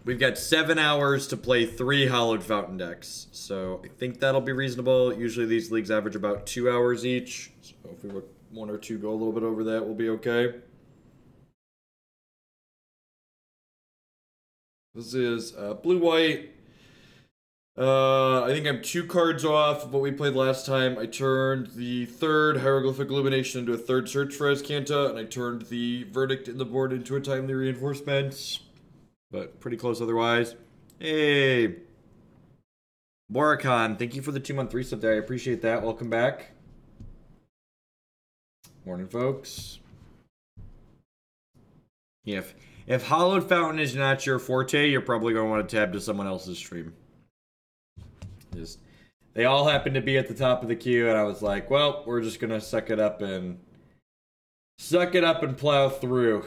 We've got 7 hours to play 3 Hallowed Fountain decks. So I think that'll be reasonable. Usually these leagues average about 2 hours each. So if we were 1 or 2 go a little bit over that, we'll be okay. This is blue-white. I think I'm 2 cards off of what we played last time. I turned the 3rd Hieroglyphic Illumination into a 3rd Search for Azcanta, and I turned the Verdict in the board into a Timely Reinforcement. But pretty close otherwise. Hey! Borakon, thank you for the 2-month resub there. I appreciate that. Welcome back. Morning, folks. If Hallowed Fountain is not your forte, you're probably going to want to tab to someone else's stream. They all happen to be at the top of the queue, and I was like, well, we're just going to suck it up and plow through.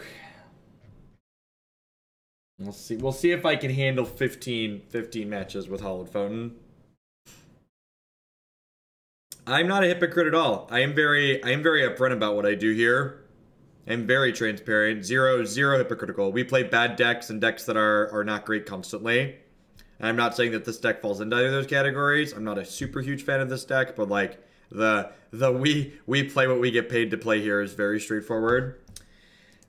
We'll see if I can handle 15 matches with Hallowed Fountain. I'm not a hypocrite at all. I am very upfront about what I do here. I'm very transparent. Zero hypocritical. We play bad decks and decks that are not great constantly. And I'm not saying that this deck falls into either of those categories. I'm not a super huge fan of this deck, but like the we play what we get paid to play here is very straightforward.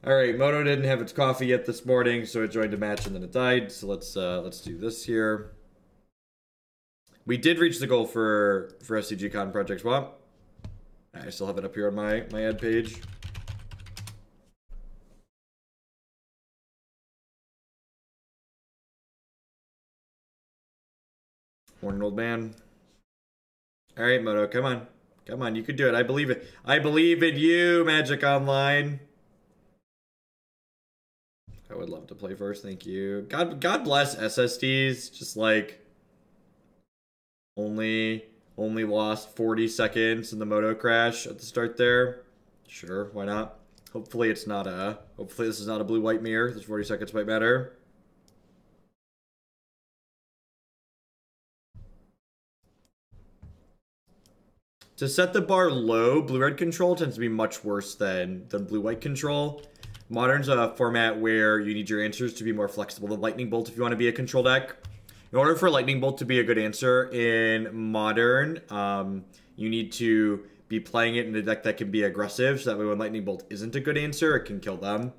Alright, Moto didn't have its coffee yet this morning, so it joined a match and then it died. So let's do this here. We did reach the goal for SCG Con Project Swap. I still have it up here on my ad page. Morning, old man. Alright, Moto, come on. Come on, you can do it. I believe it. I believe in you, Magic Online. I would love to play first, thank you. God bless SSDs. Just like only lost 40 seconds in the Moto crash at the start there. Sure, why not? Hopefully this is not a blue-white mirror. Those 40 seconds might matter. To set the bar low, blue-red control tends to be much worse than blue-white control. Modern's a format where you need your answers to be more flexible than Lightning Bolt if you want to be a control deck. In order for Lightning Bolt to be a good answer in Modern, you need to be playing it in a deck that can be aggressive, so that way when Lightning Bolt isn't a good answer, it can kill them.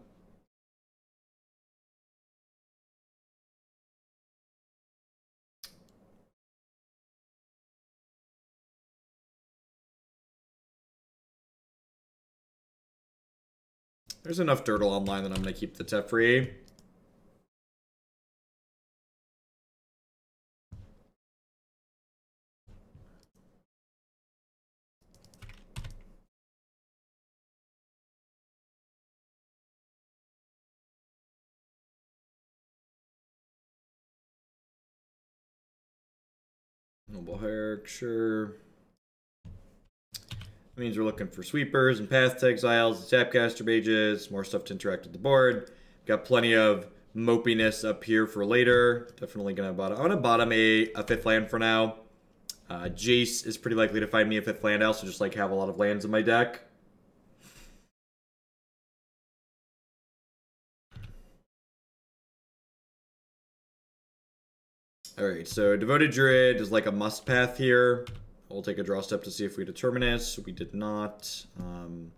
There's enough Dirtle online that I'm going to keep the Teferi. Noble Hierarch, sure. That means we're looking for sweepers and path to exiles, Snapcaster Mages, more stuff to interact with the board. Got plenty of mopiness up here for later. Definitely gonna bottom. I want to bottom a 5th land for now. Jace is pretty likely to find me a 5th land. I also just like have a lot of lands in my deck. Alright, so Devoted Druid is like a must path here. We'll take a draw step to see if we Terminus. We did not. Do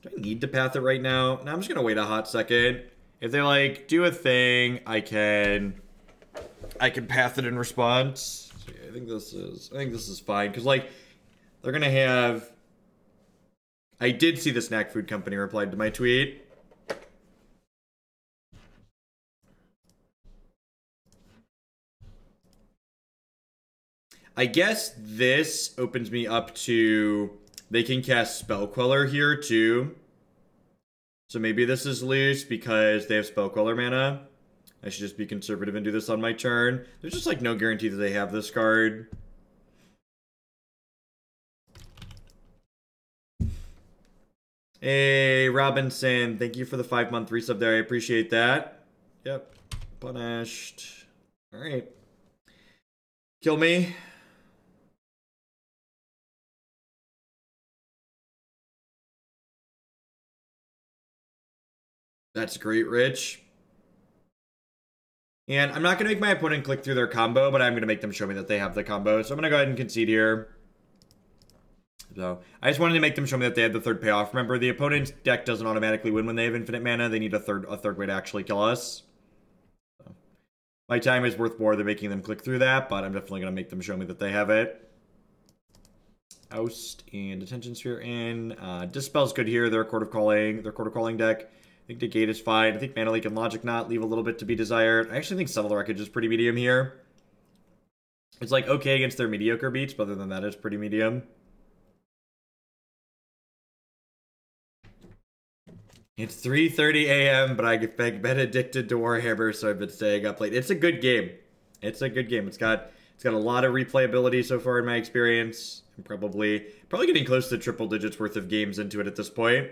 I need to path it right now? No, I'm just gonna wait a hot second. If they like do a thing, I can path it in response. So yeah, I think this is fine because like they're gonna have. I did see the snack food company replied to my tweet. I guess this opens me up to... They can cast Spell Queller here, too. So maybe this is loose because they have Spell Queller mana. I should just be conservative and do this on my turn. There's just, like, no guarantee that they have this card. Hey, Robinson. Thank you for the 5-month resub there. I appreciate that. Yep. Punished. Alright. Kill me. That's great, Rich. And I'm not going to make my opponent click through their combo, but I'm going to make them show me that they have the combo. So I'm going to go ahead and concede here. So I just wanted to make them show me that they had the third payoff. Remember, the opponent's deck doesn't automatically win when they have infinite mana. They need a third way to actually kill us. So my time is worth more than making them click through that, but I'm definitely going to make them show me that they have it. Oust and Detention Sphere in. Dispel's good here. They're a Court of Calling deck. I think Negate is fine. I think Mana Leak and Logic Knot leave a little bit to be desired. I actually think Settle the Wreckage is pretty medium here. It's like okay against their mediocre beats, but other than that, it's pretty medium. It's 3:30 a.m., but I've been addicted to Warhammer, so I've been staying up late. It's a good game. It's a good game. It's got a lot of replayability so far in my experience. I'm probably getting close to triple digits worth of games into it at this point.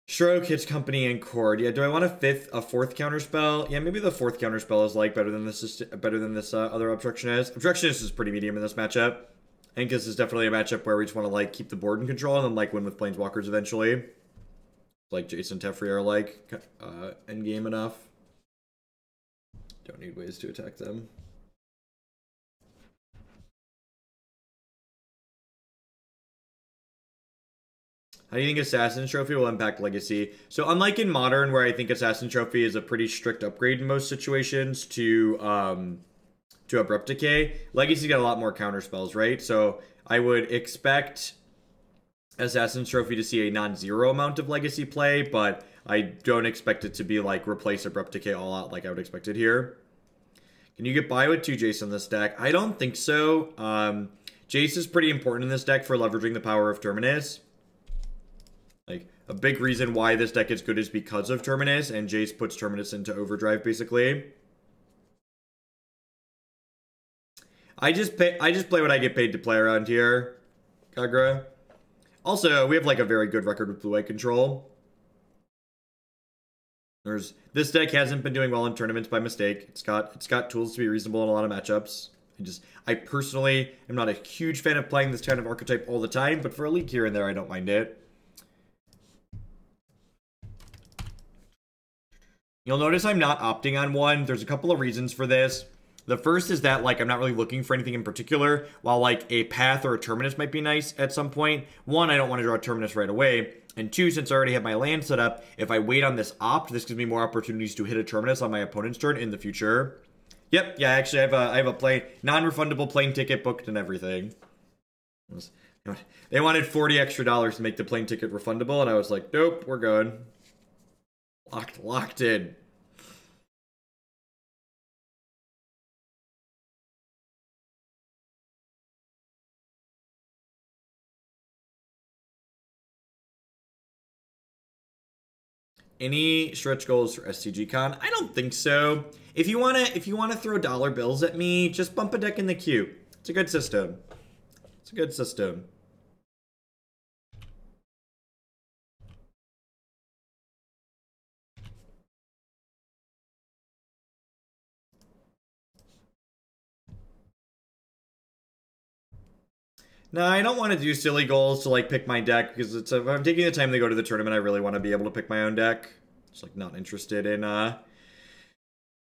Stroke hits Company and Chord. Yeah, do I want a fourth counterspell? Yeah, maybe the fourth counterspell is like better than this other Obstructionist. Obstructionist is pretty medium in this matchup. I think this is definitely a matchup where we just want to like keep the board in control and then like win with Planeswalkers eventually. Like Jace and Teferi are like endgame enough. Don't need ways to attack them. How do you think Assassin's Trophy will impact Legacy? So unlike in Modern, where I think Assassin's Trophy is a pretty strict upgrade in most situations to Abrupt Decay, Legacy's got a lot more counter spells, right? So I would expect Assassin's Trophy to see a non-zero amount of Legacy play, but I don't expect it to be like replace Abrupt Decay all out like I would expect it here. Can you get by with 2 Jace in this deck? I don't think so. Jace is pretty important in this deck for leveraging the power of Terminus. Like, a big reason why this deck is good is because of Terminus, and Jace puts Terminus into overdrive, basically. I just play what I get paid to play around here, Kagra. Also, we have like a very good record with blue-white control. This deck hasn't been doing well in tournaments by mistake. It's got tools to be reasonable in a lot of matchups. I personally am not a huge fan of playing this kind of archetype all the time, but for a league here and there, I don't mind it. You'll notice I'm not opting on one. There's a couple of reasons for this. The first is that, like, I'm not really looking for anything in particular, while, like, a path or a Terminus might be nice at some point. One, I don't want to draw a Terminus right away. And two, since I already have my land set up, if I wait on this opt, this gives me more opportunities to hit a Terminus on my opponent's turn in the future. Yep, yeah, actually, I have a plane, non-refundable plane ticket booked and everything. They wanted $40 extra to make the plane ticket refundable, and I was like, nope, we're going. Locked in. Any stretch goals for SCG Con? I don't think so. If you wanna throw dollar bills at me, just bump a deck in the queue. It's a good system. It's a good system. No, I don't want to do silly goals to like pick my deck because if I'm taking the time to go to the tournament, I really want to be able to pick my own deck. Just like not interested in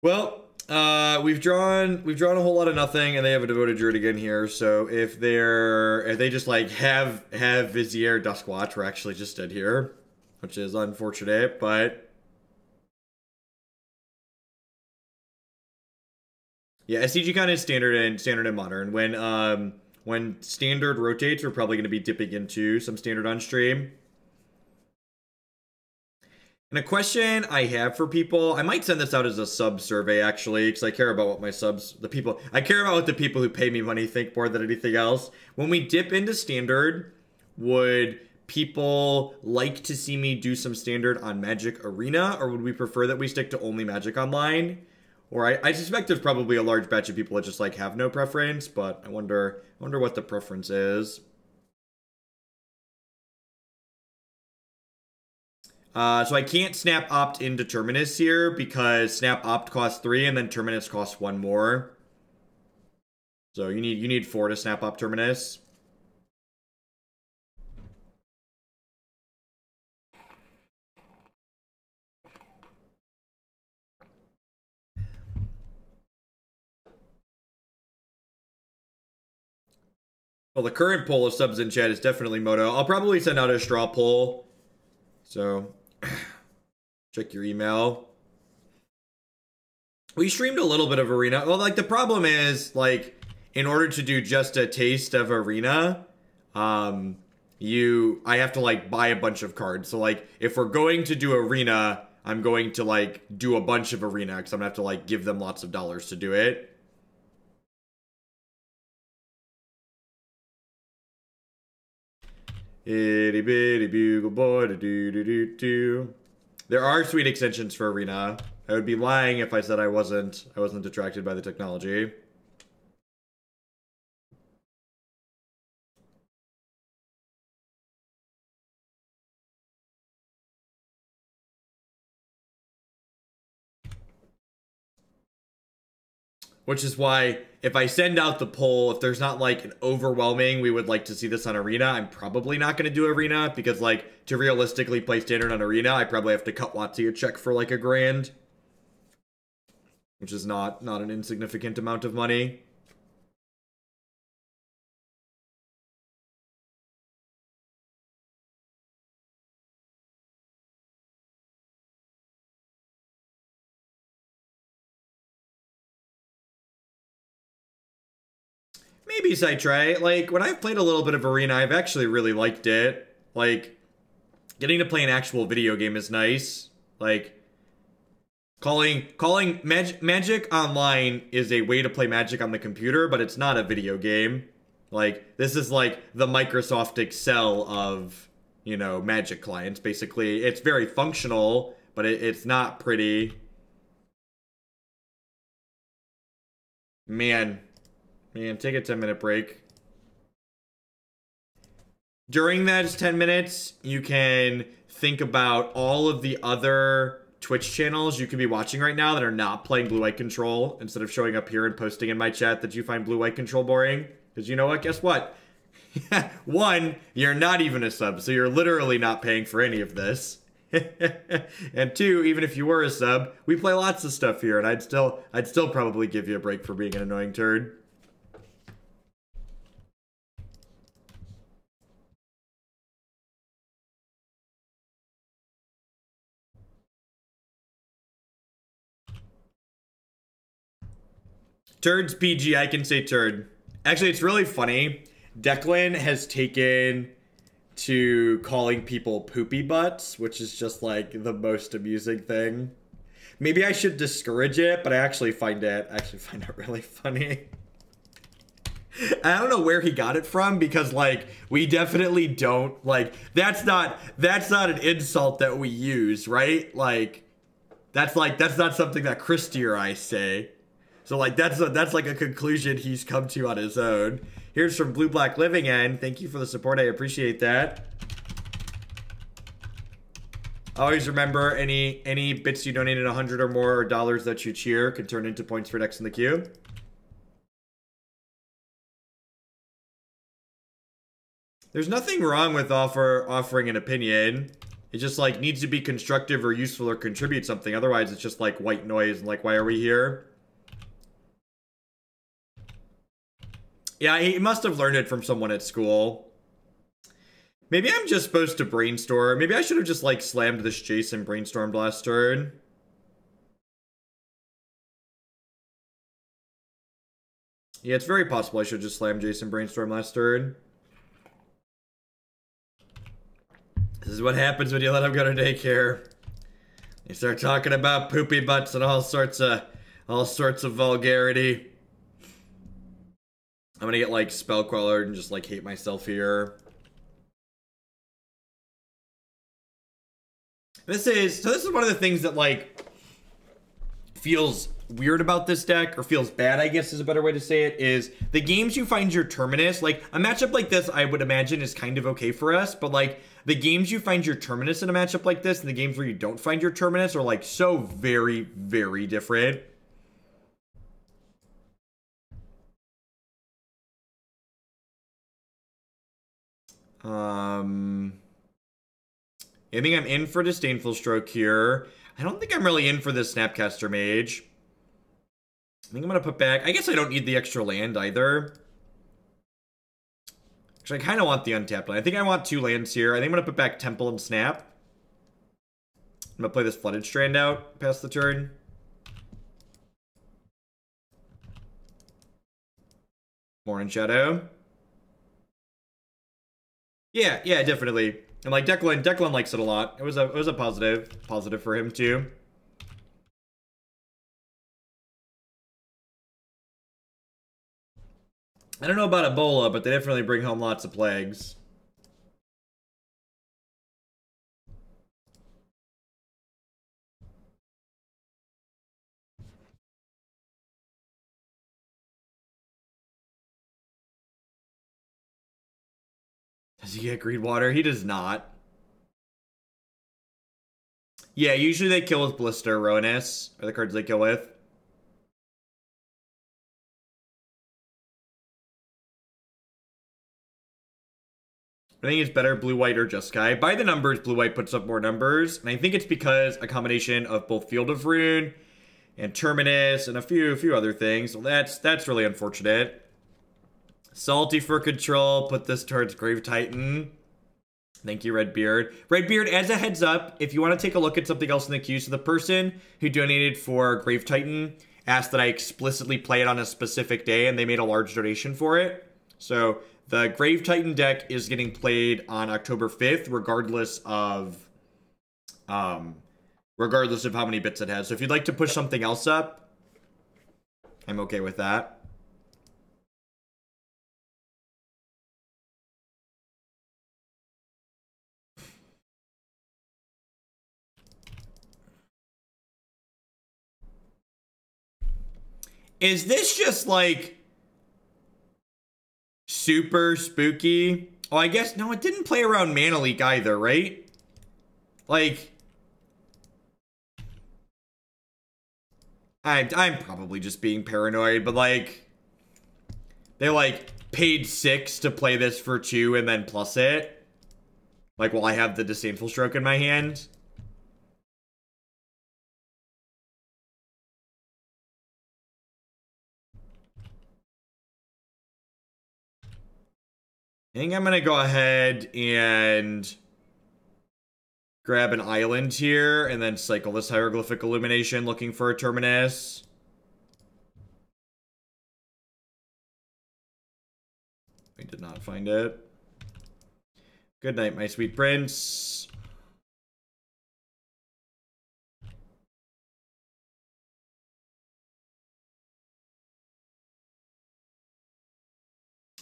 we've drawn a whole lot of nothing, and they have a devoted druid again here. So if they just like have Vizier Duskwatch, we're actually just dead here, which is unfortunate, but yeah, SCG Con is standard and modern. When standard rotates, we're probably going to be dipping into some standard on stream. And a question I have for people, I might send this out as a sub survey actually, because I care about what my subs, I care about what the people who pay me money think more than anything else. When we dip into standard, would people like to see me do some standard on Magic Arena, or would we prefer that we stick to only Magic Online? Or I suspect there's probably a large batch of people that just like have no preference, but I wonder what the preference is. So I can't snap opt into Terminus here because snap opt costs 3 and then Terminus costs 1 more. So you need 4 to snap opt Terminus. Well, the current poll of subs in chat is definitely Moto. I'll probably send out a straw poll. So, check your email. We streamed a little bit of Arena. Well, like, the problem is, like, in order to do just a taste of Arena, I have to, like, buy a bunch of cards. So, like, if we're going to do Arena, I'm going to, like, do a bunch of Arena, because I'm gonna have to, like, give them lots of dollars to do it. Itty bitty bugle boy, do do do do. There are sweet extensions for Arena. I would be lying if I said I wasn't attracted by the technology. Which is why, if I send out the poll, if there's not, like, an overwhelming, we would like to see this on Arena, I'm probably not going to do Arena, because, like, to realistically play Standard on Arena, I probably have to cut Watsy a check for, like, $1,000. Which is not an insignificant amount of money. Maybe I try. Like, when I've played a little bit of Arena, I've actually really liked it. Like, getting to play an actual video game is nice. Like, calling Magic Online is a way to play Magic on the computer, but it's not a video game. Like, this is like the Microsoft Excel of, you know, Magic clients, basically. It's very functional, but it's not pretty. Man, take a 10-minute break. During that 10 minutes, you can think about all of the other Twitch channels you could be watching right now that are not playing Blue-White Control, instead of showing up here and posting in my chat that you find Blue-White Control boring. Because you know what? Guess what? One, you're not even a sub, so you're literally not paying for any of this. And two, even if you were a sub, we play lots of stuff here, and I'd still probably give you a break for being an annoying turd. Turd's PG, I can say turd. Actually, it's really funny. Declan has taken to calling people poopy butts, which is just like the most amusing thing. Maybe I should discourage it, but I actually find it really funny. I don't know where he got it from, because like we definitely don't, like, that's not an insult that we use, right? Like that's not something that Christy or I say. So like that's like a conclusion he's come to on his own. Here's from Blue Black Living End. Thank you for the support. I appreciate that. Always remember, any bits you donated, 100 or more, or dollars that you cheer can turn into points for next in the queue. There's nothing wrong with offering an opinion. It just like needs to be constructive or useful or contribute something. Otherwise, it's just like white noise and like, why are we here? Yeah, he must have learned it from someone at school. Maybe I'm just supposed to brainstorm. Maybe I should have just like slammed this Jace and brainstormed last turn. Yeah, it's very possible I should just slam Jace and brainstorm last turn. This is what happens when you let him go to daycare. You start talking about poopy butts and all sorts of vulgarity. I'm gonna get like Spellcrawler and just like hate myself here. This is one of the things that like feels weird about this deck, or feels bad, I guess is a better way to say it, is the games you find your Terminus. Like a matchup like this, I would imagine is kind of okay for us, but like the games you find your Terminus in a matchup like this and the games where you don't find your Terminus are like so very, very different. I think I'm in for Disdainful Stroke here. I don't think I'm really in for this Snapcaster Mage. I think I'm gonna put back... I guess I don't need the extra land either. Actually, I kind of want the untapped land. I think I want 2 lands here. I think I'm going to put back Temple and Snap. I'm going to play this Flooded Strand out past the turn. Morning Shadow. Yeah, definitely. And like Declan likes it a lot. It was a positive for him too. I don't know about Ebola, but they definitely bring home lots of plagues. Does he get Green Water? He does not. Yeah, usually they kill with Blister, Rowanus, are the cards they kill with. I think it's better blue-white or Jeskai. By the numbers, blue-white puts up more numbers, and I think it's because a combination of both Field of Ruin and Terminus and a few other things. So that's really unfortunate. Salty for control. Put this towards Grave Titan. Thank you, Redbeard. Redbeard, as a heads up, if you want to take a look at something else in the queue, so the person who donated for Grave Titan asked that I explicitly play it on a specific day, and they made a large donation for it. So the Grave Titan deck is getting played on October 5th, regardless of how many bits it has. So if you'd like to push something else up, I'm okay with that. Is this just like super spooky? Oh, I guess, no, it didn't play around Mana Leak either, right? Like, I'm probably just being paranoid, but like, they like paid 6 to play this for 2 and then plus it. Like, while I have the Disdainful Stroke in my hand. I think I'm gonna go ahead and grab an island here and then cycle this Hieroglyphic Illumination looking for a Terminus. We did not find it. Good night, my sweet prince.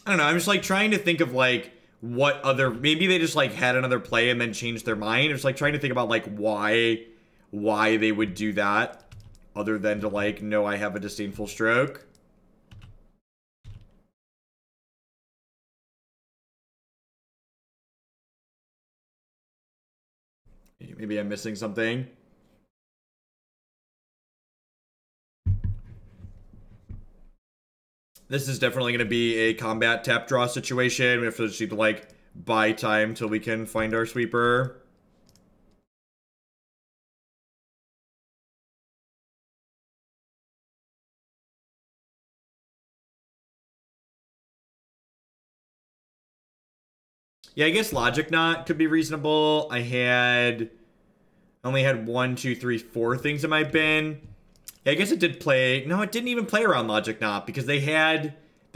I don't know, I'm just like trying to think of like what other, maybe they just like had another play and then changed their mind. It's like trying to think about like why they would do that other than to like, no, I have a Disdainful Stroke. Maybe I'm missing something. This is definitely going to be a combat tap draw situation. We have to just need to like buy time till we can find our sweeper. Yeah, I guess Logic Knot could be reasonable. I only had 1, 2, 3, 4 things in my bin. Yeah, I guess it did play. No, it didn't even play around Logic Knot because they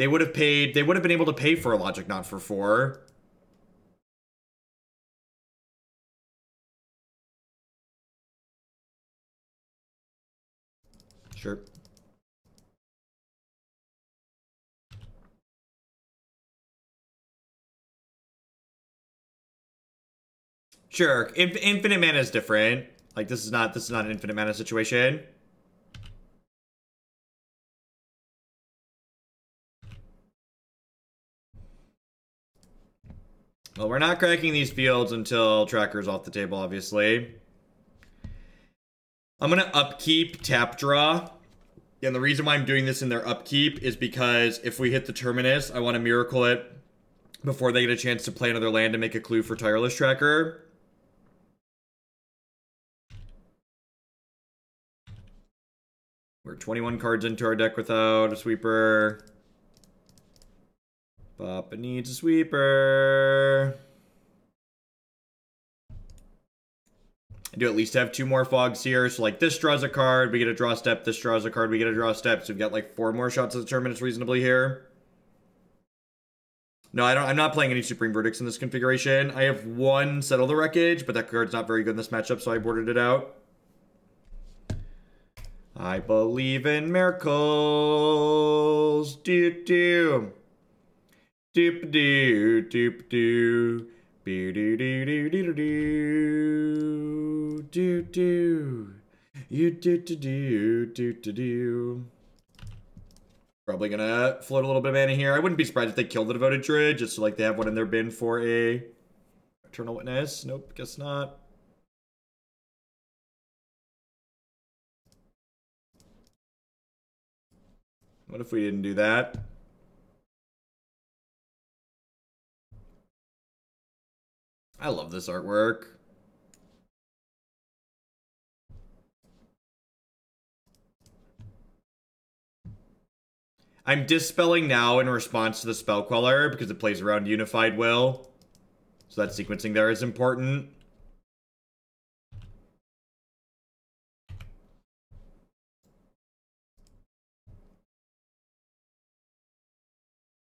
would have been able to pay for a Logic Knot for 4. Sure. Sure. Infinite mana is different. Like this is not an infinite mana situation. Well, we're not cracking these fields until Tracker's off the table, obviously. I'm gonna upkeep tap draw. And the reason why I'm doing this in their upkeep is because if we hit the Terminus, I want to miracle it before they get a chance to play another land and make a clue for Tireless Tracker. We're 21 cards into our deck without a sweeper. Papa needs a sweeper. I do at least have 2 more fogs here. So like this draws a card, we get a draw step. This draws a card, we get a draw step. So we've got like 4 more shots at the Terminus reasonably here. No, I'm not playing any Supreme Verdicts in this configuration. I have 1 Settle the Wreckage, but that card's not very good in this matchup, so I boarded it out. I believe in miracles. Do-do. Doop-a-doo, doop-a-doo. Be-do-do-do-do-do. Do-do. You do-do-do, do-do-do. Probably gonna float a little bit of mana here. I wouldn't be surprised if they killed the Devoted Druid, just so like they have one in their bin for a Eternal Witness. Nope, guess not. What if we didn't do that? I love this artwork. I'm dispelling now in response to the Spell Queller because it plays around Unified Will. So that sequencing there is important.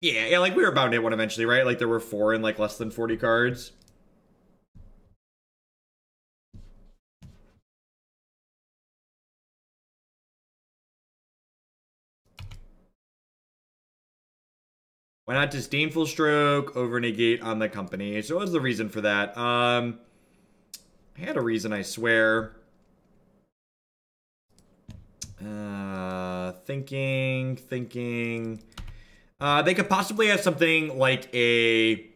Yeah, like we were bound to hit one eventually, right? Like there were 4 in like less than 40 cards. Why not Disdainful Stroke over Negate on the company? So what was the reason for that? I had a reason, I swear. Thinking. They could possibly have something like a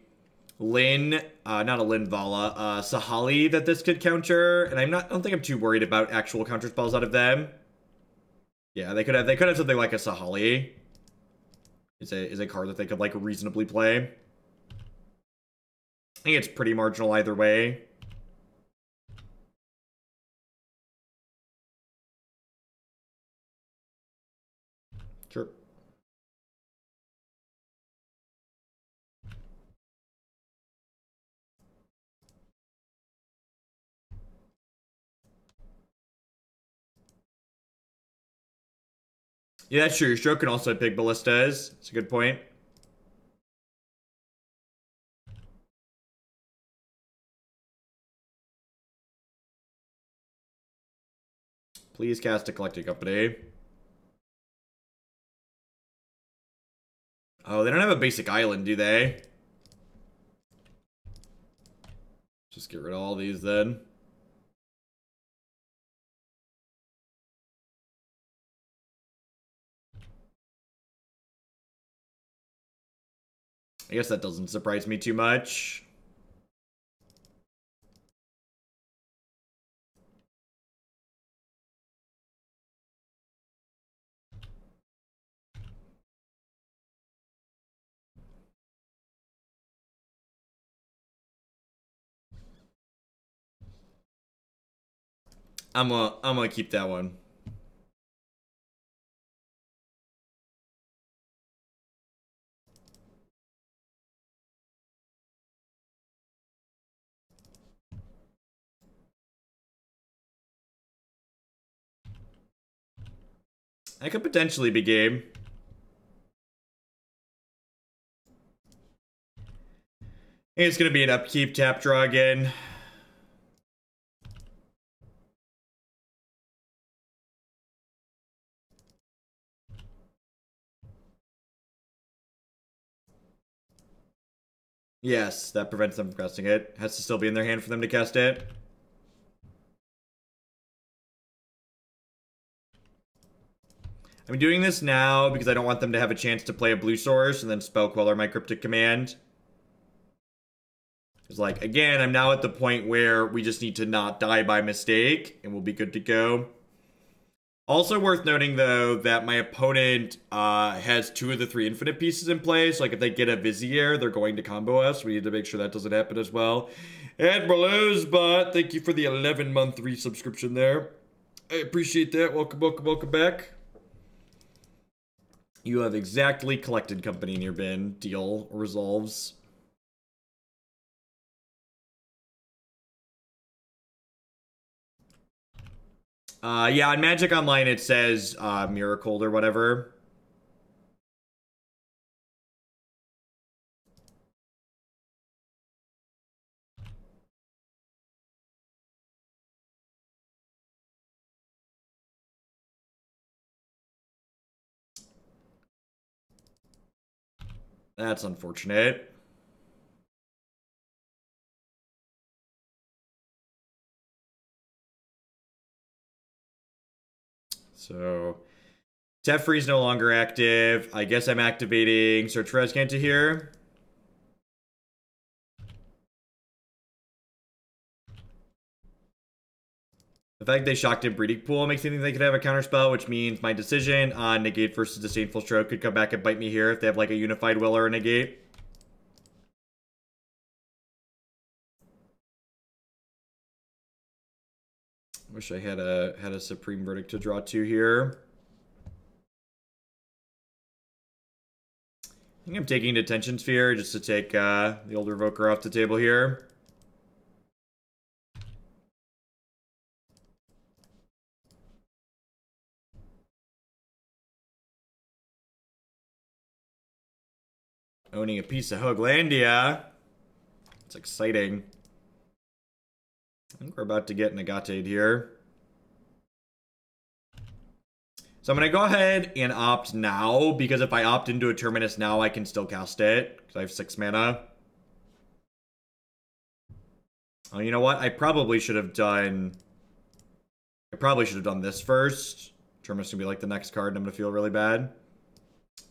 Lin, not a Linvala, Sahali that this could counter, and I don't think I'm too worried about actual counter spells out of them. Yeah, they could have something like a Sahali. Is a card that they could like reasonably play. I think it's pretty marginal either way. Sure. Yeah, that's true. Stroke can also pick ballistas. It's a good point. Please cast a Collecting Company. Oh, they don't have a basic island, do they? Just get rid of all these then. I guess that doesn't surprise me too much. I'm gonna keep that one. I could potentially be game. I think it's gonna be an upkeep tap draw again. Yes, that prevents them from casting it. Has to still be in their hand for them to cast it. I'm doing this now because I don't want them to have a chance to play a blue source and then Spell Queller my Cryptic Command. It's like, again, I'm now at the point where we just need to not die by mistake and we'll be good to go. Also worth noting, though, that my opponent has 2 of the 3 infinite pieces in play. So, like, if they get a Vizier, they're going to combo us. We need to make sure that doesn't happen as well. And Bot, thank you for the 11-month resubscription there. I appreciate that. Welcome back. You have exactly collected company in your bin. Deal resolves. Yeah, on Magic Online it says Miracle or whatever. That's unfortunate. So, Teferi's no longer active. I guess I'm activating Search for Azcanta here. The fact they shocked in Breeding Pool makes me think they could have a counterspell, which means my decision on Negate versus Disdainful Stroke could come back and bite me here if they have like a Unified Will or a Negate. Wish I had a Supreme Verdict to draw to here. I think I'm taking Detention Sphere just to take the old Revoker off the table here. Owning a piece of Hoaglandia. It's exciting. I think we're about to get Negate here. So I'm going to go ahead and opt now, because if I opt into a Terminus now, I can still cast it, because I have 6 mana. Oh, you know what? I probably should have done this first. Terminus will be like the next card, and I'm going to feel really bad.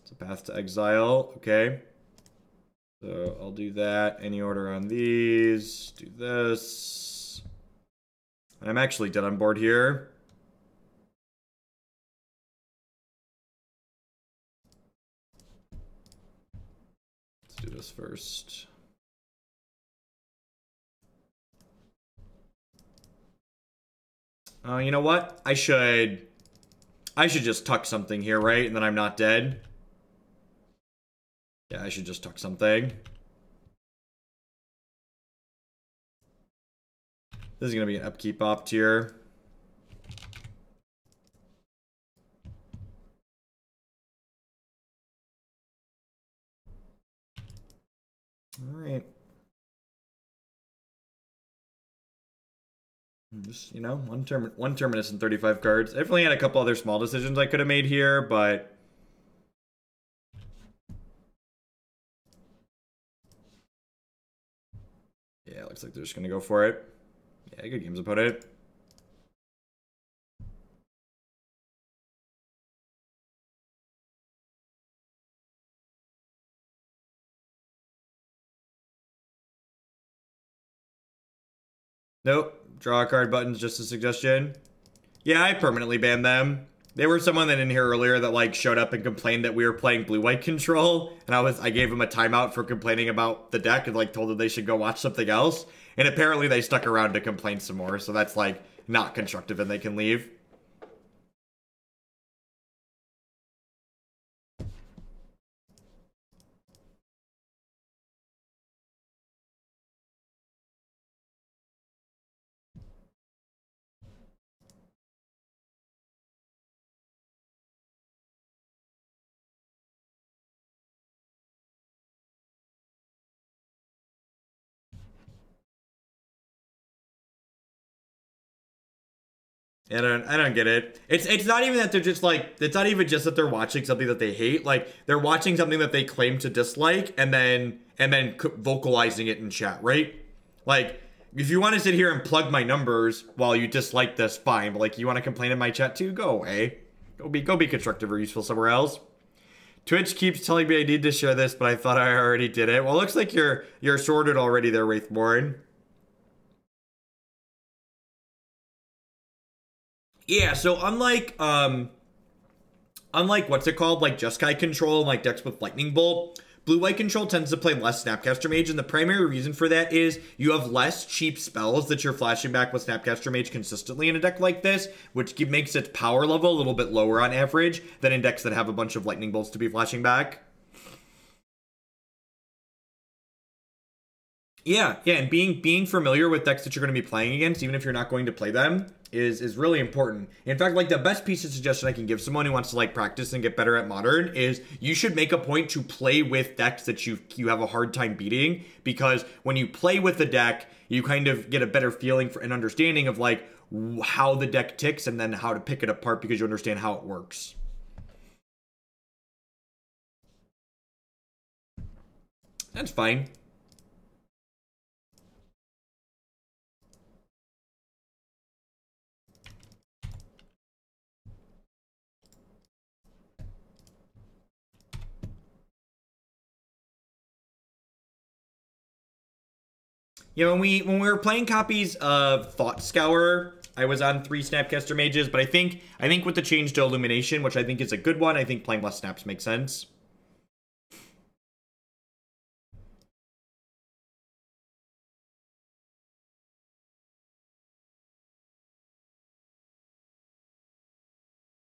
It's a Path to Exile. Okay. So I'll do that. Any order on these. Do this. And I'm actually dead on board here. Let's do this first. You know what? I should just tuck something here, right? And then I'm not dead. Yeah, I should just tuck something. This is going to be an upkeep opt here. All right. Just, you know, one Terminus and 35 cards. I definitely had a couple other small decisions I could have made here, but... yeah, looks like they're just going to go for it. Yeah, good games, opponent. Nope. Draw a card button's just a suggestion. Yeah, I permanently banned them. They were someone that in here earlier that like showed up and complained that we were playing blue-white control, and I gave them a timeout for complaining about the deck and like told them they should go watch something else. And apparently they stuck around to complain some more, so that's like not constructive and they can leave. I don't get it. It's not even that they're just like, it's not even just that they're watching something that they hate. Like they're watching something that they claim to dislike and then vocalizing it in chat, right? Like if you want to sit here and plug my numbers while you dislike this, fine. But like you want to complain in my chat too, go away. Go be constructive or useful somewhere else. Twitch keeps telling me I need to share this, but I thought I already did it. Well, it looks like you're sorted already there, Wraithborn. Yeah, so unlike what's it called, like Jeskai control and like decks with lightning bolt, Blue-white control tends to play less Snapcaster Mage, and the primary reason for that is you have less cheap spells that you're flashing back with Snapcaster Mage consistently in a deck like this, which makes its power level a little bit lower on average than in decks that have a bunch of lightning bolts to be flashing back. Yeah, and being familiar with decks that you're going to be playing against, even if you're not going to play them, is really important. In fact, like, the best piece of suggestion I can give someone who wants to, like, practice and get better at Modern is you should make a point to play with decks that you have a hard time beating, because when you play with the deck, you kind of get a better feeling for an understanding of, like, how the deck ticks and then how to pick it apart because you understand how it works. That's fine. Yeah, when we were playing copies of Thought Scour, I was on 3 Snapcaster Mages, but I think with the change to Illumination, which I think is a good one, I think playing less snaps makes sense.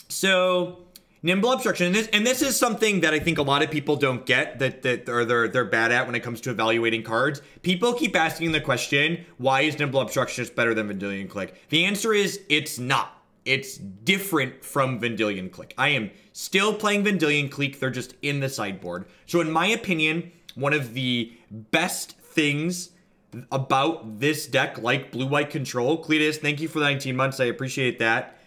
So, Nimble Obstruction, and this is something that I think a lot of people don't get, that they're bad at when it comes to evaluating cards. People keep asking the question, why is Nimble Obstructionist better than Vendilion Clique? The answer is, it's not. It's different from Vendilion Clique. I am still playing Vendilion Clique, they're just in the sideboard. So in my opinion, one of the best things about this deck, like Blue-White Control, Cletus, thank you for the 19 months, I appreciate that,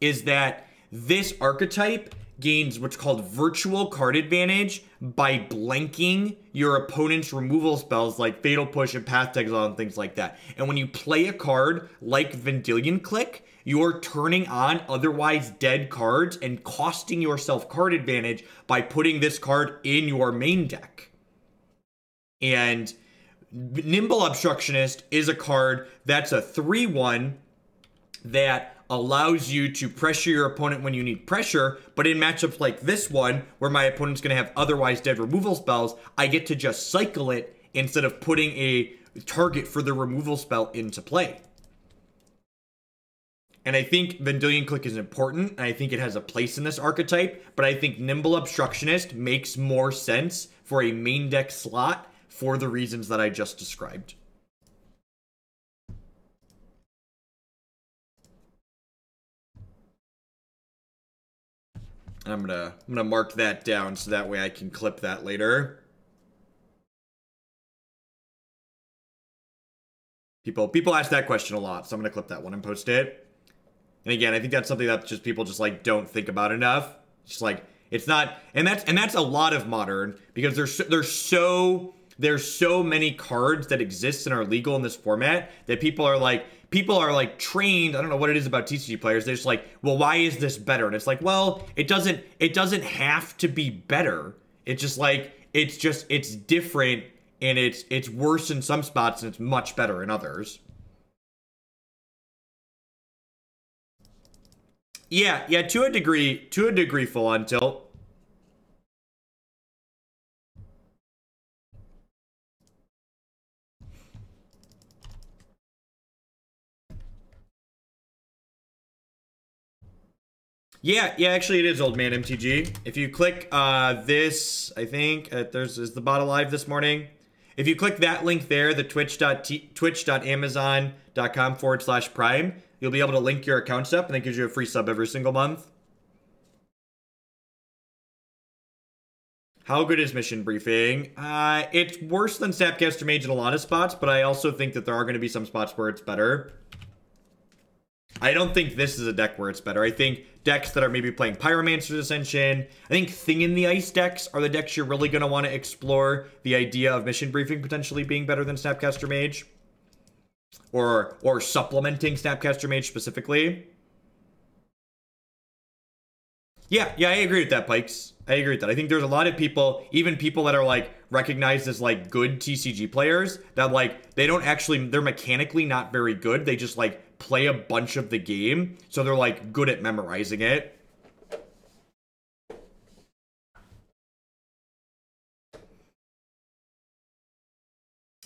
is that this archetype gains what's called virtual card advantage by blanking your opponent's removal spells like Fatal Push and Path to Exile and things like that. And when you play a card like Vendilion Clique, you're turning on otherwise dead cards and costing yourself card advantage by putting this card in your main deck. And Nimble Obstructionist is a card that's a 3/1 that allows you to pressure your opponent when you need pressure, but in matchups like this one, where my opponent's going to have otherwise dead removal spells, I get to just cycle it instead of putting a target for the removal spell into play. And I think Vendilion Clique is important, and I think it has a place in this archetype, but I think Nimble Obstructionist makes more sense for a main deck slot for the reasons that I just described. I'm gonna mark that down so that way I can clip that later. People ask that question a lot, so I'm gonna clip that one and post it. And again, I think that's something that just people just like don't think about enough. Just like it's not, and that's a lot of Modern, because there's so many cards that exist and are legal in this format that people are like trained. I don't know what it is about TCG players. They're just like, well, why is this better? And it's like, well, it doesn't have to be better. It's just like, it's different, and it's worse in some spots and it's much better in others. Yeah, to a degree, full on tilt. Yeah, actually it is Old Man MTG. If you click this, I think, is the bot alive this morning? If you click that link there, the twitch.amazon.com/prime, you'll be able to link your accounts up, and it gives you a free sub every single month. How good is Mission Briefing? It's worse than Snapcaster Mage in a lot of spots, but I also think that there are going to be some spots where it's better. I don't think this is a deck where it's better. I think decks that are maybe playing Pyromancer Disenchant, I think Thing in the Ice decks are the decks you're really going to want to explore the idea of Mission Briefing potentially being better than Snapcaster Mage. Or supplementing Snapcaster Mage specifically. Yeah, I agree with that, Pikes. I agree with that. I think there's a lot of people, even people that are like recognized as like good TCG players, that like they're mechanically not very good. They just like play a bunch of the game, so they're like good at memorizing it.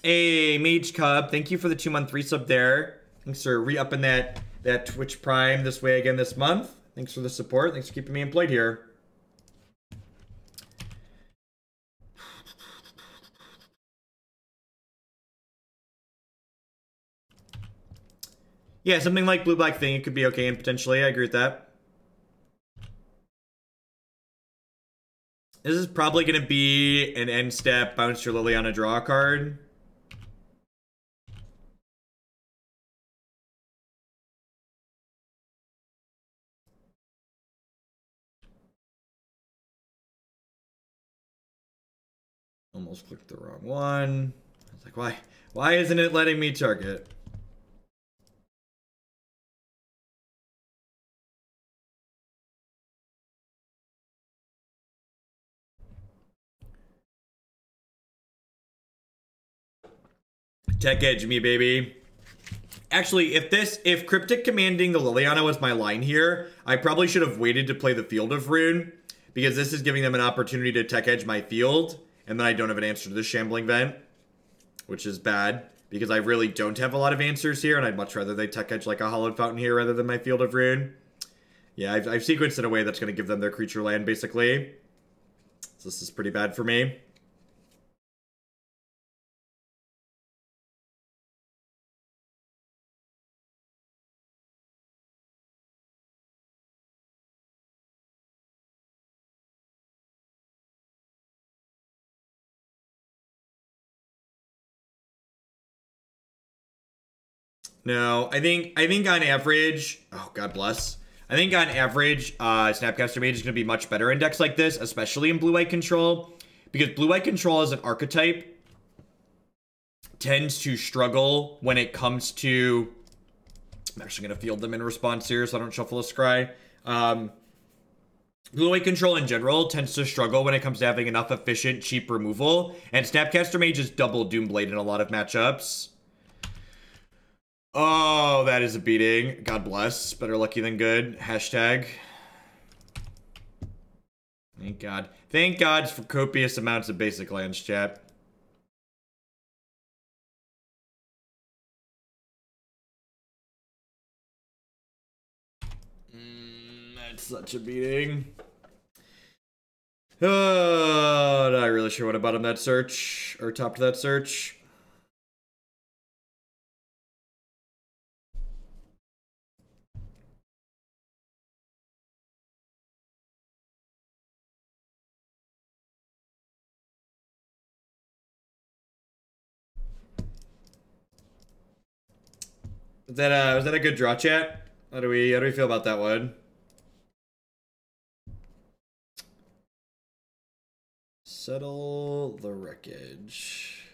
Hey, Mage Cub, thank you for the 2-month resub there. Thanks for re-upping that Twitch Prime this way again this month. Thanks for the support. Thanks for keeping me employed here. Yeah, something like blue-black thing, it could be okay, and potentially, I agree with that. This is probably going to be an end step, bounce your Liliana, draw a card. Almost clicked the wrong one. I was like, why isn't it letting me target? Tech edge me, baby. Actually, if Cryptic Commanding the Liliana was my line here, I probably should have waited to play the Field of Rune, because this is giving them an opportunity to tech edge my field, and then I don't have an answer to the Shambling Vent, which is bad, because I really don't have a lot of answers here, and I'd much rather they tech edge like a Hallowed Fountain here rather than my Field of Rune. Yeah, I've sequenced in a way that's going to give them their creature land, basically. So this is pretty bad for me. No, I think on average, oh god bless. I think on average, Snapcaster Mage is going to be much better in decks like this, especially in blue-white control, because blue-white control as an archetype tends to struggle when it comes to. I'm actually going to field them in response here, so I don't shuffle a scry. Blue-white control in general tends to struggle when it comes to having enough efficient, cheap removal, and Snapcaster Mage is double Doomblade in a lot of matchups. Oh, that is a beating. God bless. Better lucky than good. Hashtag. Thank God. Thank God for copious amounts of basic lands, chat. That's such a beating. Oh, not really sure what about him that search, or topped that search. Was that a good draw, chat? How do we feel about that one? Settle the Wreckage.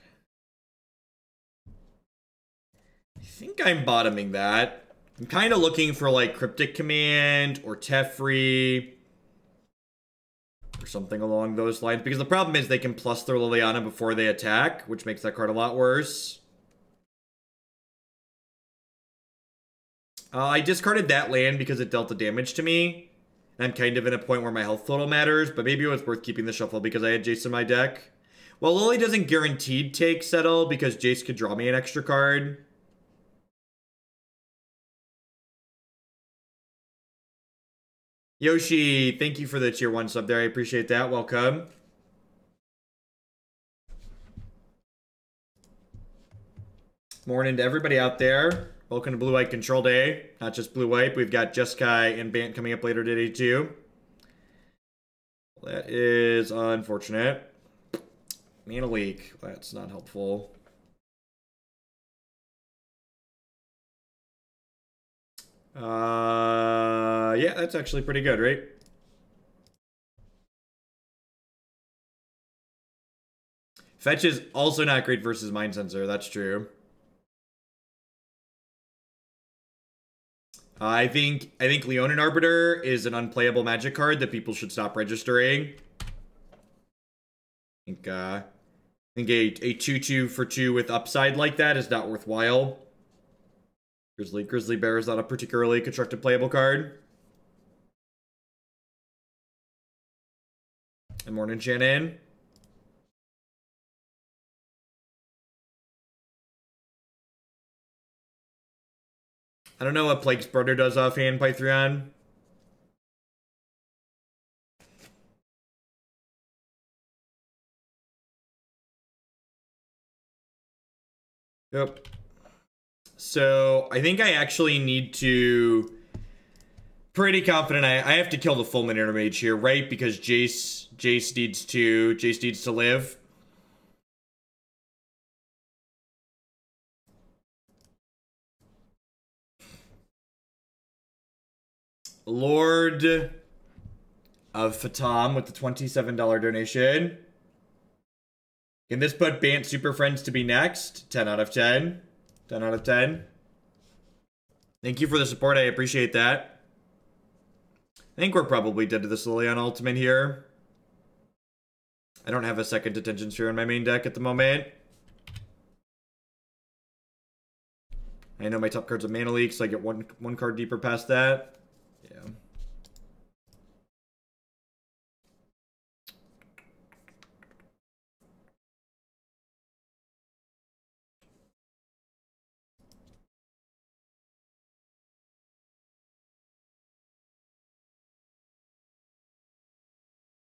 I think I'm bottoming that. I'm kind of looking for like Cryptic Command or Teferi or something along those lines, because the problem is they can plus their Liliana before they attack, which makes that card a lot worse. I discarded that land because it dealt the damage to me. I'm kind of in a point where my health total matters, but maybe it was worth keeping the shuffle because I had Jace in my deck. Well, Lily doesn't guaranteed take Settle because Jace could draw me an extra card. Yoshi, thank you for the tier 1 sub there. I appreciate that. Welcome. Morning to everybody out there. Welcome to Blue White Control Day. Not just Blue White. We've got Jeskai and Bant coming up later today too. That is unfortunate. Mana leak. That's not helpful. Yeah, that's actually pretty good, right? Fetch is also not great versus Mind Sensor. That's true. I think Leonin Arbiter is an unplayable magic card that people should stop registering. I think a 2/2 for 2 with upside like that is not worthwhile. Grizzly Bear is not a particularly constructed playable card. And morning, Shannon. I don't know what Plague's Brother does offhand, Pythrion. Yep. So I think I actually need to... Pretty confident I have to kill the full Minor Mage here, right? Because Jace needs to live. Lord of Fatam with the $27 donation. Can this put Bant Super Friends to be next? 10 out of 10. 10 out of 10. Thank you for the support. I appreciate that. I think we're probably dead to the Liliana Ultimate here. I don't have a second Detention Sphere in my main deck at the moment. I know my top card's a Mana Leak, so I get one card deeper past that. Yeah.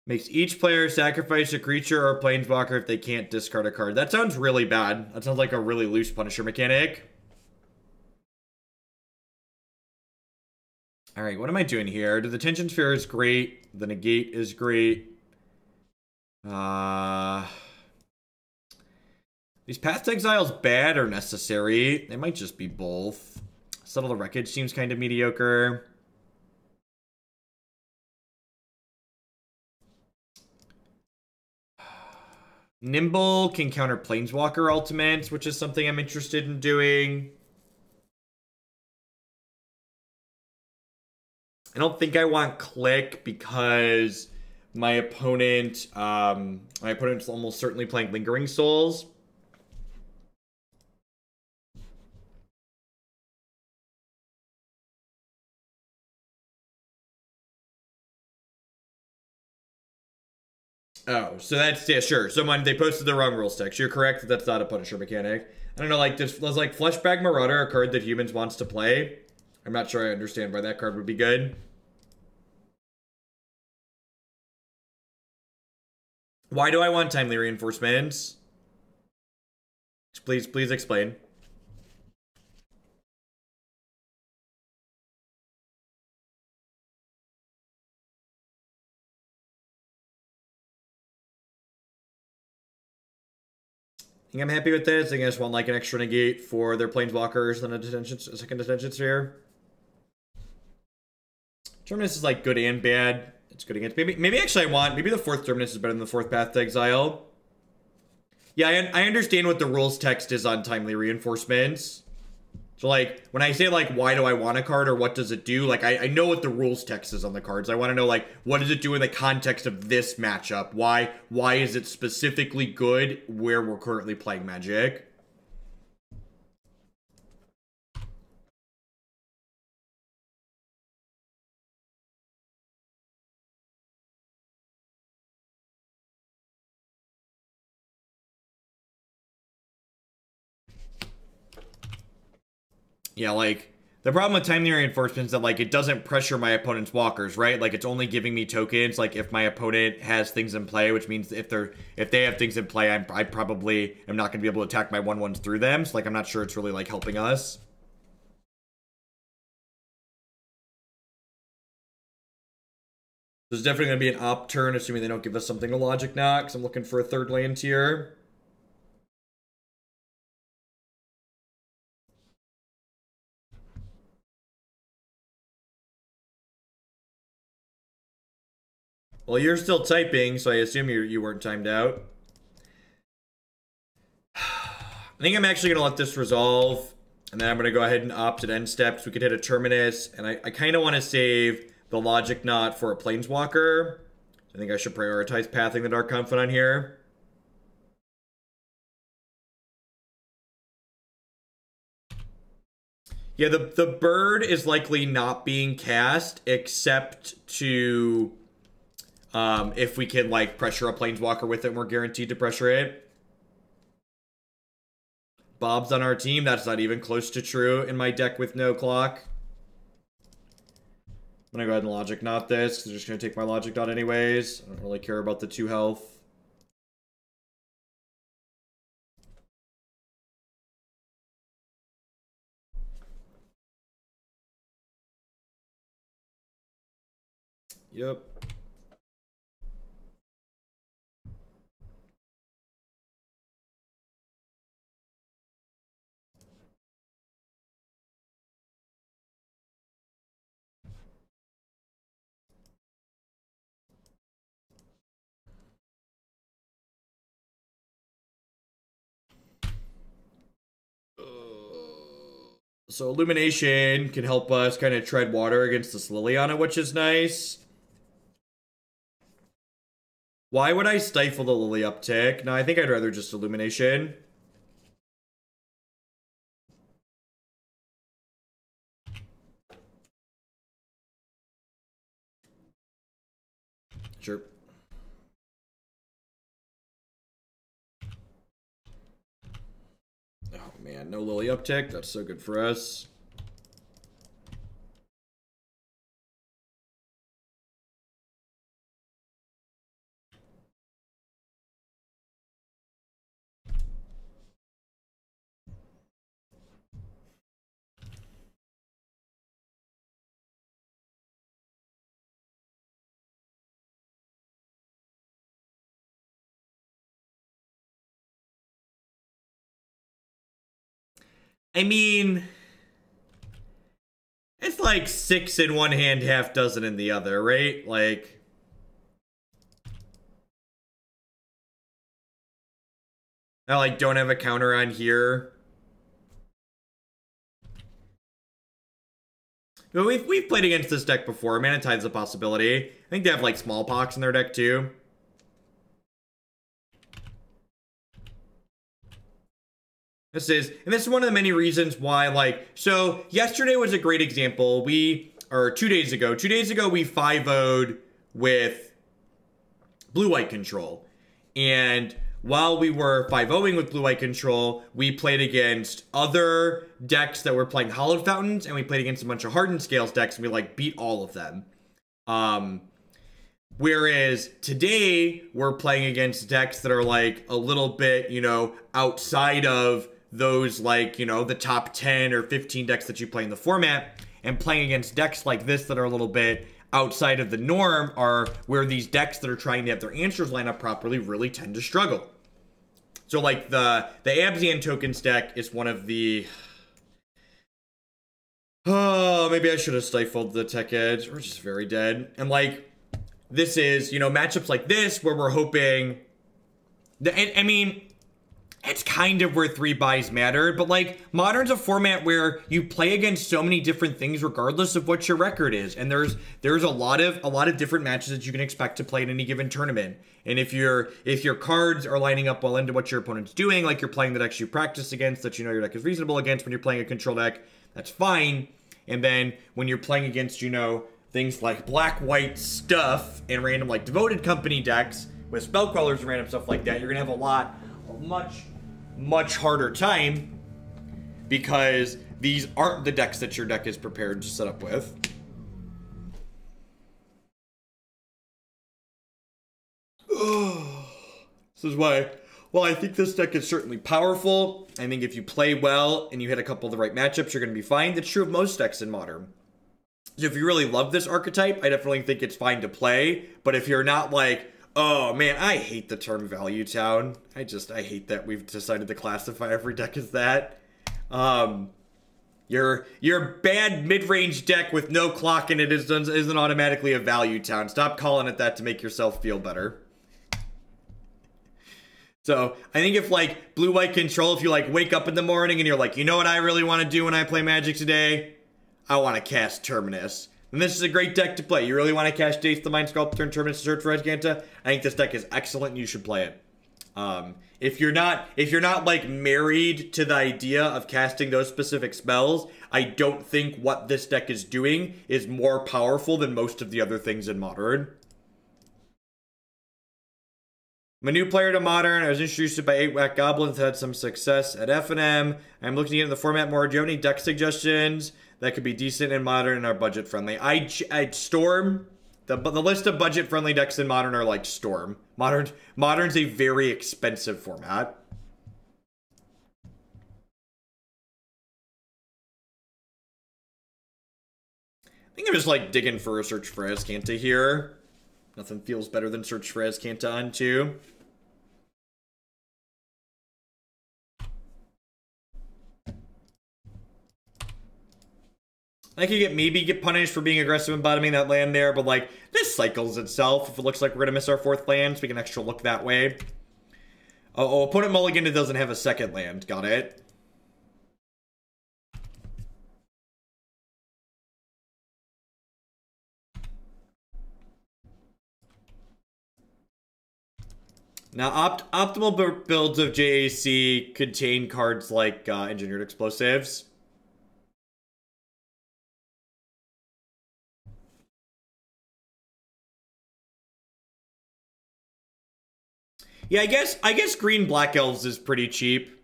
Makes each player sacrifice a creature or a planeswalker if they can't discard a card. That sounds really bad. That sounds like a really loose Punisher mechanic. Alright, what am I doing here? The Detention Sphere is great. The Negate is great. These Path to Exile's bad or necessary? They might just be both. Settle the Wreckage seems kind of mediocre. Nimble can counter Planeswalker ultimates, which is something I'm interested in doing. I don't think I want Clique because my opponent's almost certainly playing Lingering Souls. Oh, so that's, yeah, sure. Someone, they posted the wrong rules text. You're correct that that's not a Punisher mechanic. I don't know, like, was like Fleshbag Marauder a card that humans wants to play? I'm not sure I understand why that card would be good. Why do I want timely reinforcements? Please explain. I think I'm happy with this. I think I just want like an extra negate for their planeswalkers and a second detention sphere. Terminus is like good and bad. It's good against maybe actually maybe the fourth Terminus is better than the fourth Path to Exile. Yeah, I understand what the rules text is on timely reinforcements. So like when I say like why do I want a card or what does it do, like I know what the rules text is on the cards. I want to know like what does it do in the context of this matchup? Why is it specifically good where we're currently playing Magic? Yeah, like, the problem with timely reinforcements is that, like, it doesn't pressure my opponent's walkers, right? Like, it's only giving me tokens, like, if my opponent has things in play, which means if they have things in play, I probably am not going to be able to attack my 1/1s through them. So, like, I'm not sure it's really, like, helping us. There's definitely going to be an op turn, assuming they don't give us something to Logic Knot, because I'm looking for a third land here. Well, you're still typing, so I assume you weren't timed out. I think I'm actually going to let this resolve, and then I'm going to go ahead and opt at end steps. We could hit a Terminus, and I kind of want to save the Logic Knot for a Planeswalker. I think I should prioritize Pathing the Dark Confidant here. Yeah, the bird is likely not being cast, except to... if we can, like, pressure a Planeswalker with it, and we're guaranteed to pressure it. Bob's on our team. That's not even close to true in my deck with no clock. I'm gonna go ahead and Logic Knot this, because I'm just gonna take my Logic Knot anyways. I don't really care about the 2 health. Yep. So Illumination can help us kind of tread water against this Liliana, which is nice. Why would I stifle the Lily uptick? No, I think I'd rather just Illumination. Sure. Oh man, no Lily uptick. That's so good for us. I mean, it's like 6 in one hand, half dozen in the other, right? Like, I like don't have a counter on here. But we've played against this deck before. Mana Tide's a possibility. I think they have like Smallpox in their deck too. This is one of the many reasons why, like, so yesterday was a great example. Or 2 days ago, we 5-0'd with blue-white control. And while we were 5-0ing with blue-white control, we played against other decks that were playing Hallowed Fountains, and we played against a bunch of Hardened Scales decks, and we, like, beat all of them. Whereas today, we're playing against decks that are, like, a little bit, you know, outside of those, like, you know, the top 10 or 15 decks that you play in the format, and playing against decks like this that are a little bit outside of the norm are where these decks that are trying to have their answers line up properly really tend to struggle. So, like, the Abzan tokens deck is one of the... Oh, maybe I should have stifled the Tech Edge. We're just very dead. And, like, this is, you know, matchups like this where we're hoping... I mean... It's kind of where 3 buys matter, but like Modern's a format where you play against so many different things regardless of what your record is, and there's a lot of different matches that you can expect to play in any given tournament. And if your cards are lining up well into what your opponent's doing, like you're playing the decks you practice against that you know your deck is reasonable against when you're playing a control deck, that's fine. And then when you're playing against, you know, things like black-white stuff and random like Devoted Company decks with Spellcrawlers and random stuff like that, you're gonna have a much harder time because these aren't the decks that your deck is prepared to set up with. This is why, well, I think this deck is certainly powerful. I think if you play well and you hit a couple of the right matchups, you're going to be fine. That's true of most decks in Modern. So if you really love this archetype, I definitely think it's fine to play. But if you're not like, oh man, I hate the term Value Town. I hate that we've decided to classify every deck as that. Your bad mid-range deck with no clock in it isn't automatically a Value Town. Stop calling it that to make yourself feel better. So I think if like blue-white control, if you like wake up in the morning and you're like, you know what I really want to do when I play Magic today? I want to cast Terminus. And this is a great deck to play. You really want to cast Jace the Mind Sculptor and Terminus to search for Azcanta? I think this deck is excellent and you should play it. If you're not like married to the idea of casting those specific spells, I don't think what this deck is doing is more powerful than most of the other things in Modern. I'm a new player to Modern. I was introduced by 8 Whack Goblins, had some success at F&M. I'm looking into the format more. Do you have any deck suggestions that could be decent in Modern and are budget friendly? I'd Storm. The list of budget friendly decks in Modern are like Storm. Modern's a very expensive format. I think I'm just like digging for a Search for Azcanta here. Nothing feels better than Search for Azcanta on 2. I could maybe get punished for being aggressive and bottoming that land there, but like this cycles itself. If it looks like we're gonna miss our 4th land, so we can extra look that way. Oh, opponent mulligan it doesn't have a 2nd land. Got it. Now, optimal builds of JAC contain cards like Engineered Explosives. Yeah, I guess green Black Elves is pretty cheap.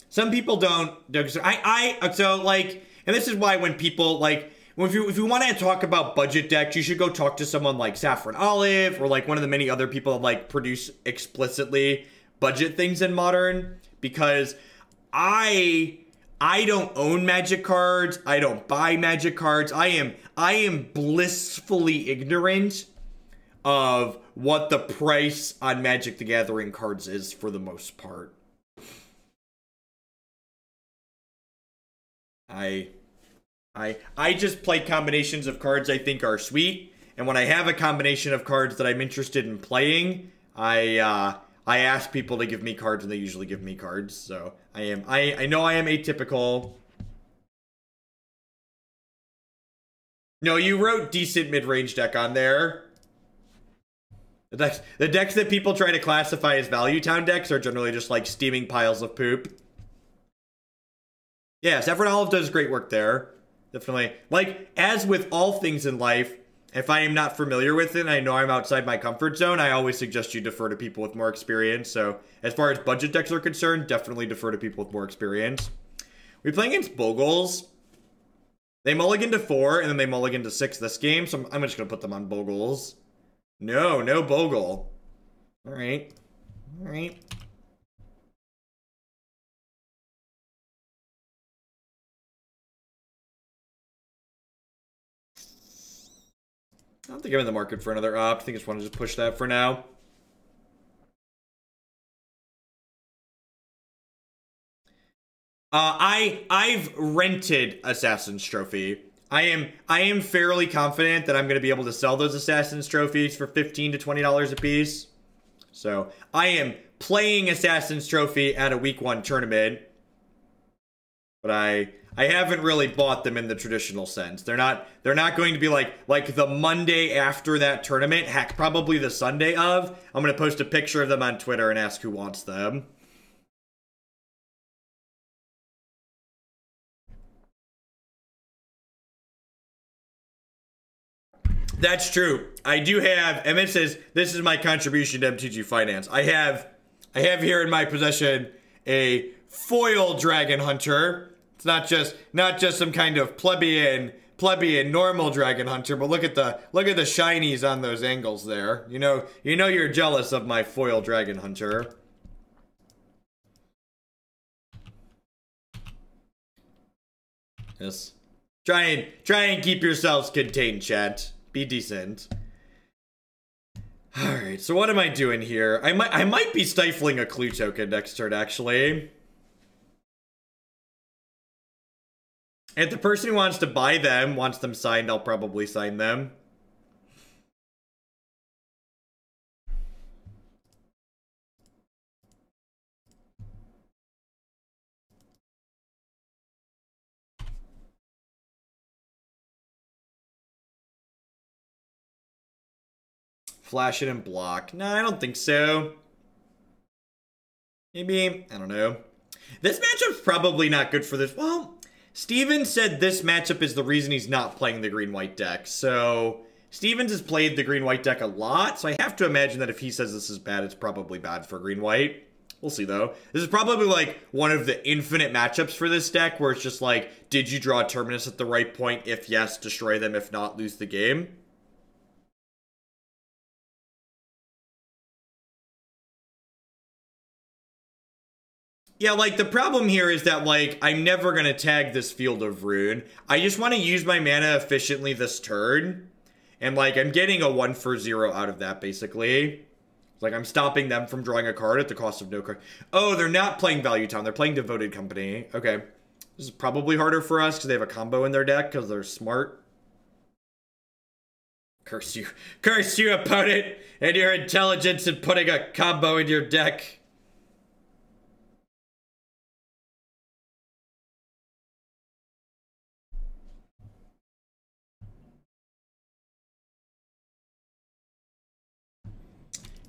Some people don't. So like, and this is why when people like, if you want to talk about budget decks, you should go talk to someone like Saffron Olive or like one of the many other people that like produce explicitly budget things in Modern, because I don't own Magic cards. I don't buy Magic cards. I am blissfully ignorant of what the price on Magic the Gathering cards is for the most part. I just play combinations of cards I think are sweet, and when I have a combination of cards that I'm interested in playing, I ask people to give me cards, and they usually give me cards. So I know I am atypical. No, you wrote decent mid-range deck on there. The decks that people try to classify as Value Town decks are generally just like steaming piles of poop. Yeah, Saffron Olive does great work there. Definitely. Like, as with all things in life, if I am not familiar with it and I know I'm outside my comfort zone, I always suggest you defer to people with more experience. So, as far as budget decks are concerned, definitely defer to people with more experience. We play against Bogles. They mulligan to 4, and then they mulligan to 6 this game, so I'm just going to put them on Bogles. No Bogle. Alright. Alright. I don't think I'm in the market for another opt. I think I just want to just push that for now. I've rented Assassin's Trophy. I am fairly confident that I'm going to be able to sell those Assassin's Trophies for $15 to $20 a piece. So I am playing Assassin's Trophy at a week 1 tournament, but I haven't really bought them in the traditional sense. They're not going to be like the Monday after that tournament, heck, probably the Sunday of. I'm going to post a picture of them on Twitter and ask who wants them. That's true. I do have, and this is my contribution to MTG Finance. I have here in my possession a foil Dragon Hunter. It's not just some kind of plebeian normal Dragon Hunter, but look at the shinies on those angles there. You know you're jealous of my foil Dragon Hunter. Yes. Try and keep yourselves contained, chat. Be decent. Alright, so what am I doing here? I might be stifling a clue token next turn, actually. If the person who wants to buy them wants them signed, I'll probably sign them. Flash it and block. No, I don't think so. Maybe, I don't know. This matchup's probably not good for this. Well, Steven said this matchup is the reason he's not playing the green-white deck. So Stevens has played the green-white deck a lot, so I have to imagine that if he says this is bad, it's probably bad for green-white. We'll see, though. This is probably, like, one of the infinite matchups for this deck, where it's just like, did you draw Terminus at the right point? If yes, destroy them. If not, lose the game. Yeah, like, the problem here is that, like, I'm never gonna tag this Field of Ruin. I just want to use my mana efficiently this turn. And, like, I'm getting a 1-for-0 out of that, basically. Like, I'm stopping them from drawing a card at the cost of no card. Oh, they're not playing Value Town. They're playing Devoted Company. Okay. This is probably harder for us because they have a combo in their deck because they're smart. Curse you. Curse you, opponent, and your intelligence in putting a combo in your deck.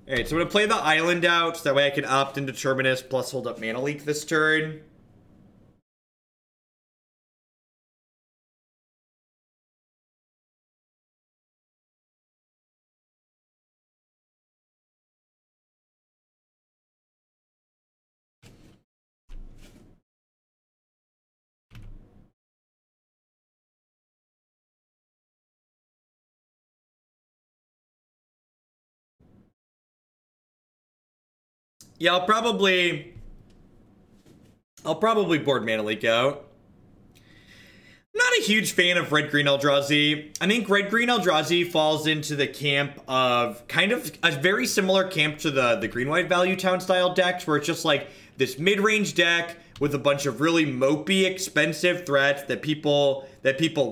Alright, so I'm going to play the island out so that way I can opt into Terminus plus hold up Mana Leak this turn. Yeah, I'll probably board Mana Leak out. I'm not a huge fan of Red-Green Eldrazi. I think Red-Green Eldrazi falls into the camp of kind of a very similar camp to the Green-White Value Town style decks, where it's just like this mid-range deck with a bunch of really mopey, expensive threats that people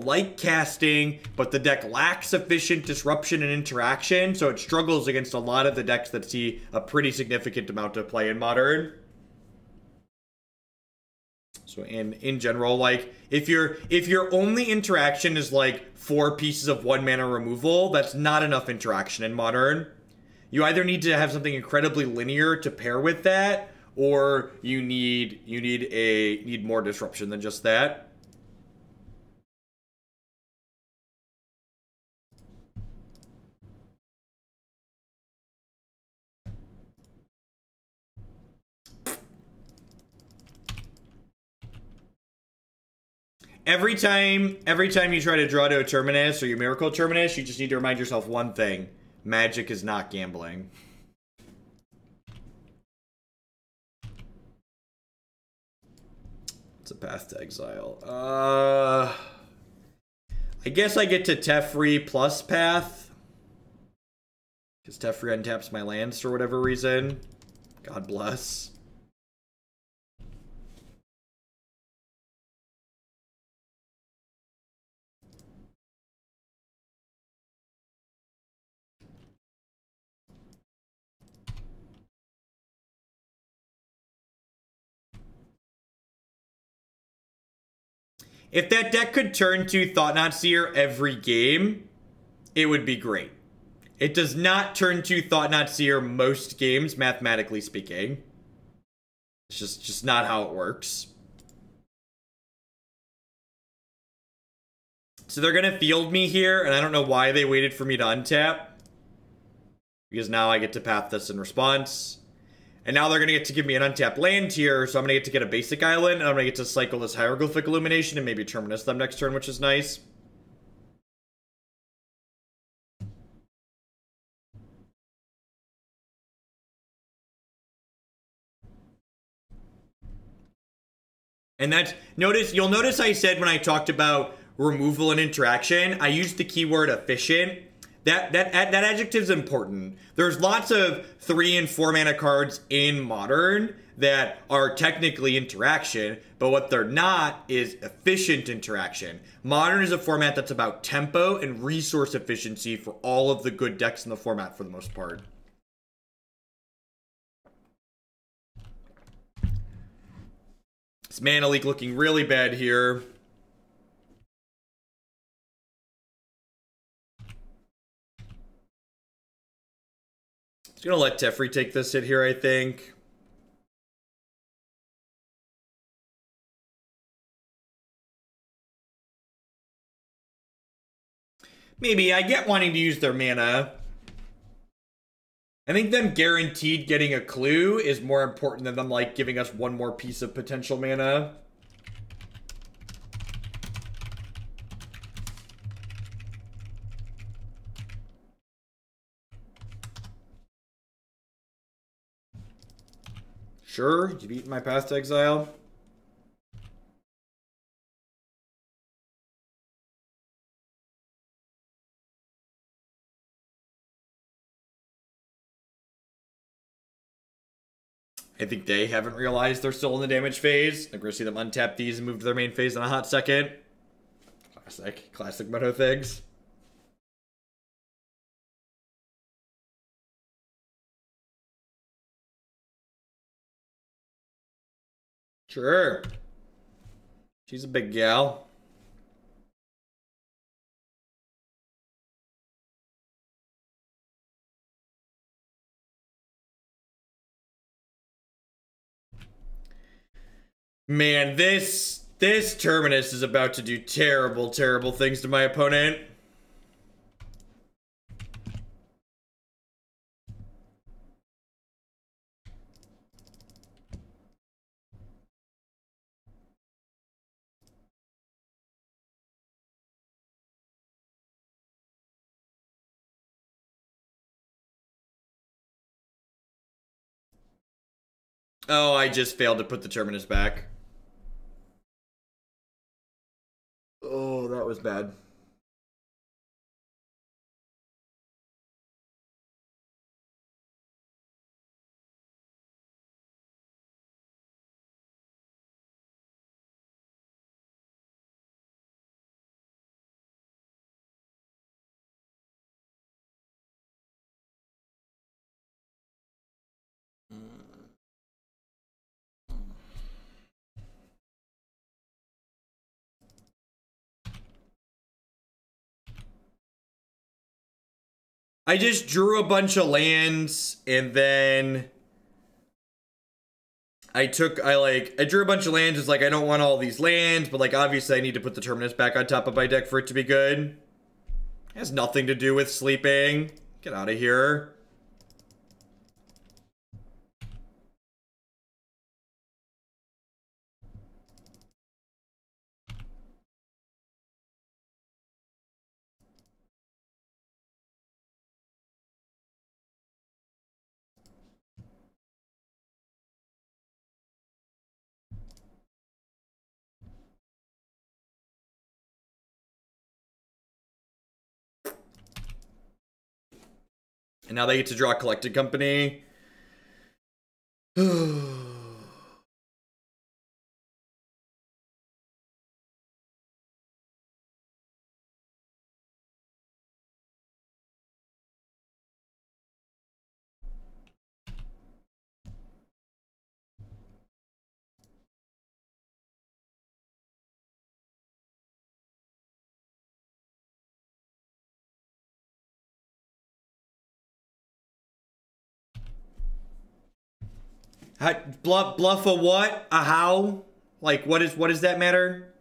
like casting, but the deck lacks sufficient disruption and interaction, so it struggles against a lot of the decks that see a pretty significant amount of play in Modern. So in general, like, if your only interaction is like 4 pieces of 1 mana removal, that's not enough interaction in Modern. You either need to have something incredibly linear to pair with that, or you need more disruption than just that. Every time you try to draw to a Terminus or your Miracle Terminus, you just need to remind yourself one thing. Magic is not gambling. It's a path to exile. I guess I get to Teferi plus path. Because Teferi untaps my lands for whatever reason. God bless. If that deck could turn to Thought-Knot Seer every game, it would be great. It does not turn to Thought-Knot Seer most games, mathematically speaking. It's just not how it works. So they're gonna field me here, and I don't know why they waited for me to untap. Because now I get to path this in response. And now they're going to get to give me an untapped land here, so I'm going to get a basic island, and I'm going to get to cycle this Hieroglyphic Illumination and maybe Terminus them next turn, which is nice. And that's, you'll notice I said when I talked about removal and interaction, I used the keyword efficient. That adjective is important. There's lots of 3 and 4 mana cards in Modern that are technically interaction, but what they're not is efficient interaction. Modern is a format that's about tempo and resource efficiency for all of the good decks in the format for the most part. This Mana Leak looking really bad here. Just gonna let Teferi take this hit here, I think. Maybe. I get wanting to use their mana. I think them guaranteed getting a clue is more important than them, like, giving us one more piece of potential mana. Sure, you've eaten my past exile. I think they haven't realized they're still in the damage phase. I'm going to see them untap these and move to their main phase in a hot second. Classic Moto things. Sure. She's a big gal. Man, this Terminus is about to do terrible, terrible things to my opponent. Oh, I just failed to put the Terminus back. Oh, that was bad. I just drew a bunch of lands and then I drew a bunch of lands. It's like, I don't want all these lands, but like, obviously I need to put the Terminus back on top of my deck for it to be good. It has nothing to do with sleeping. Get out of here. And now they get to draw Collected Company. Bluff a what? A how? Like, what does that matter?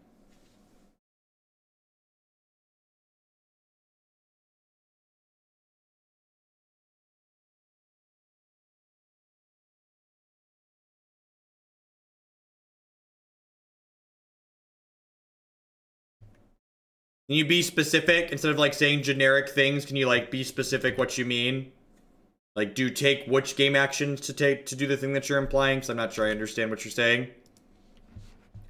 Can you be specific instead of like saying generic things? Can you like be specific what you mean? Like, take which game actions to do the thing that you're implying? Because I'm not sure I understand what you're saying.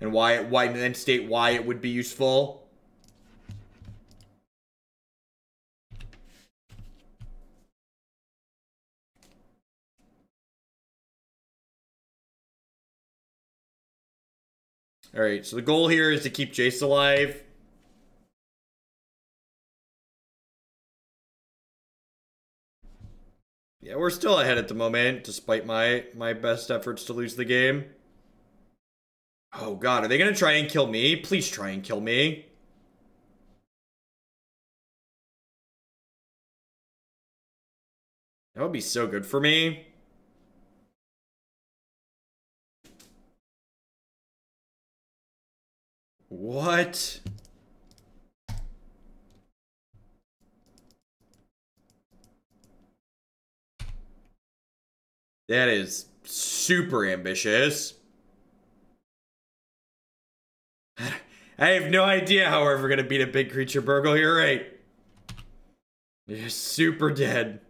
And and then state why it would be useful. Alright, so the goal here is to keep Jace alive. Yeah, we're still ahead at the moment, despite my best efforts to lose the game. Oh god, are they gonna try and kill me? Please try and kill me. That would be so good for me. What? That is super ambitious. I have no idea how we're ever going to beat a big creature burgle. You're right. You're super dead.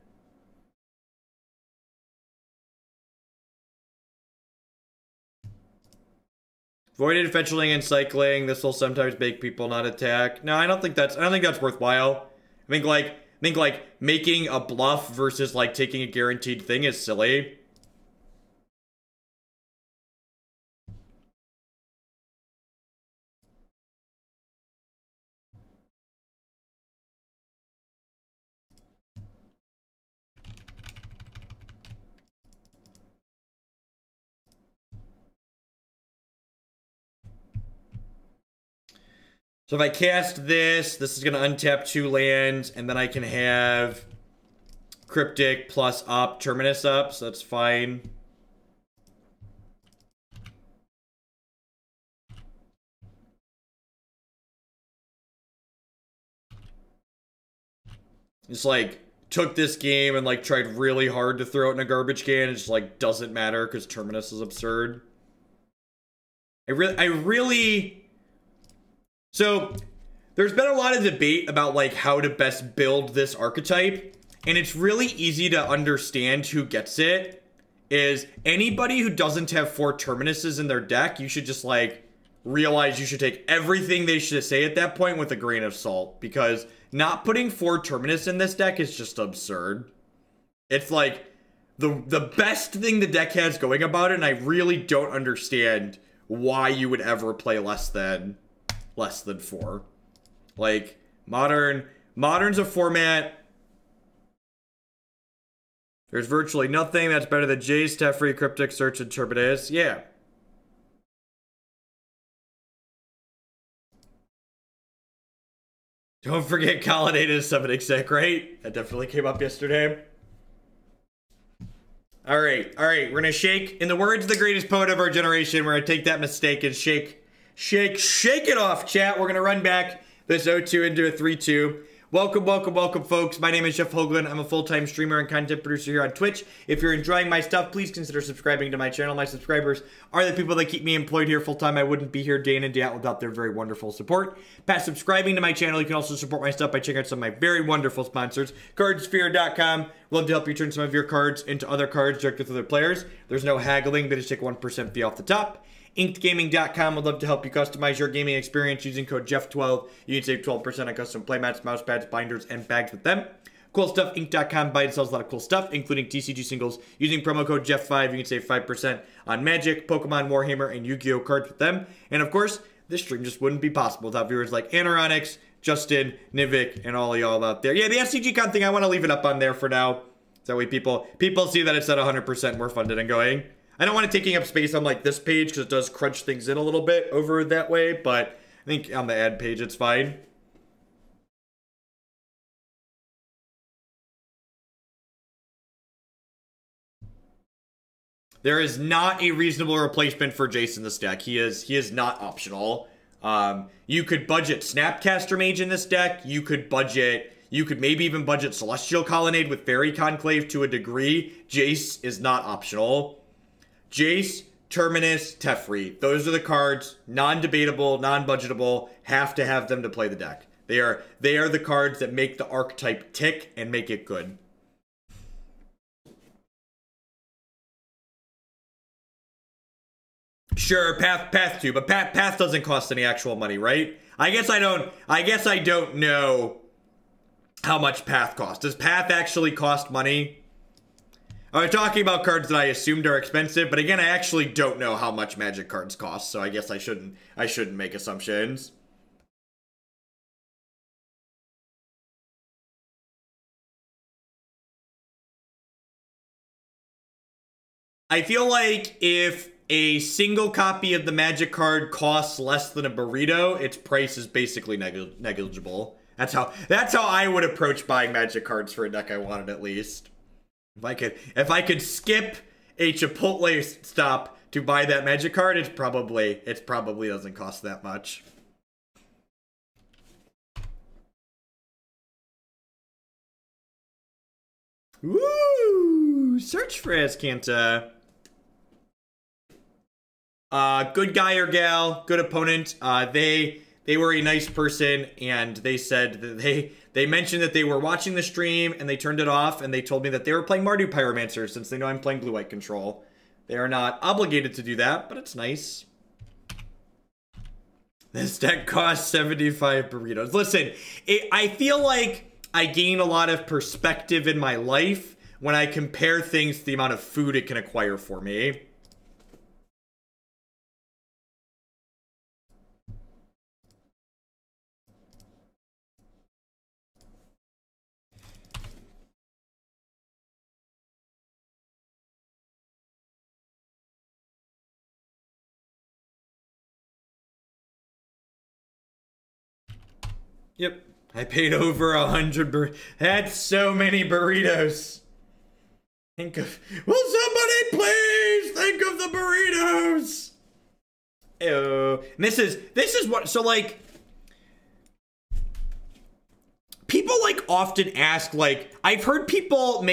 Voided, fetching, and cycling. This will sometimes make people not attack. No, I don't think that's worthwhile. I think like making a bluff versus like taking a guaranteed thing is silly. So if I cast this is going to untap 2 lands, and then I can have Cryptic plus up, Terminus up, so that's fine. Just like took this game and like tried really hard to throw it in a garbage can. It just like doesn't matter because Terminus is absurd. I really. So there's been a lot of debate about like how to best build this archetype, and it's really easy to understand who gets it. Is anybody who doesn't have 4 Terminuses in their deck, you should just like realize you should take everything they should say at that point with a grain of salt, because not putting 4 Terminus in this deck is just absurd. It's like the best thing the deck has going about it, and I really don't understand why you would ever play less than 4. Like Modern's a format. There's virtually nothing that's better than Jace, Teferi, Cryptic, Search, and Terminus. Yeah. Don't forget Colonnade is summoning sick, right? That definitely came up yesterday. Alright. We're gonna shake. In the words of the greatest poet of our generation, we're gonna take that mistake and shake it off, chat. We're gonna run back this 0-2 into a 3-2. Welcome, folks. My name is Jeff Hoagland. I'm a full-time streamer and content producer here on Twitch. If you're enjoying my stuff, please consider subscribing to my channel. My subscribers are the people that keep me employed here full-time. I wouldn't be here day in and day out without their very wonderful support. Past subscribing to my channel, you can also support my stuff by checking out some of my very wonderful sponsors. Cardsphere.com. Love to help you turn some of your cards into other cards directly with other players. There's no haggling. They just take 1% fee off the top. InkedGaming.com would love to help you customize your gaming experience using code Jeff12. You can save 12% on custom playmats, mousepads, binders, and bags with them. Cool Stuff Inc.com buys and sells a lot of cool stuff, including TCG singles. Using promo code Jeff5, you can save 5% on Magic, Pokemon, Warhammer, and Yu-Gi-Oh cards with them. And of course, this stream just wouldn't be possible without viewers like Anoronix, Justin, Nivik, and all of y'all out there. Yeah, the FCG-Con thing, I want to leave it up on there for now. So that way people see that it's at 100% more funded and going. I don't want it taking up space on like this page because it does crunch things in a little bit over that way, but I think on the ad page it's fine. There is not a reasonable replacement for Jace in this deck. He is not optional. You could budget Snapcaster Mage in this deck. You could maybe even budget Celestial Colonnade with Fairy Conclave to a degree. Jace is not optional. Jace, Terminus, Teferi. Those are the cards, non-debatable, non-budgetable, have to have them to play the deck. They are the cards that make the archetype tick and make it good. Sure, Path too, but Path doesn't cost any actual money, right? I guess I don't know how much Path costs. Does Path actually cost money? I'm talking about cards that I assumed are expensive, but again, I actually don't know how much Magic cards cost, so I guess I shouldn't make assumptions. I feel like if a single copy of the Magic card costs less than a burrito, its price is basically negligible. That's how I would approach buying Magic cards for a deck I wanted, at least. If I could skip a Chipotle stop to buy that Magic card, it probably doesn't cost that much. Woo! Search for Azcanta. Good guy or gal, good opponent. They were a nice person, and they said that they mentioned that they were watching the stream and they turned it off, and they told me that they were playing Mardu Pyromancer since they know I'm playing blue-white control. They are not obligated to do that, but it's nice. This deck costs 75 burritos. Listen, I feel like I gain a lot of perspective in my life when I compare things to the amount of food it can acquire for me. Yep, I paid over 100 burritos. That's so many burritos. Think of, will somebody please think of the burritos? Ew. And this is what, so like, people like often ask, like, I've heard people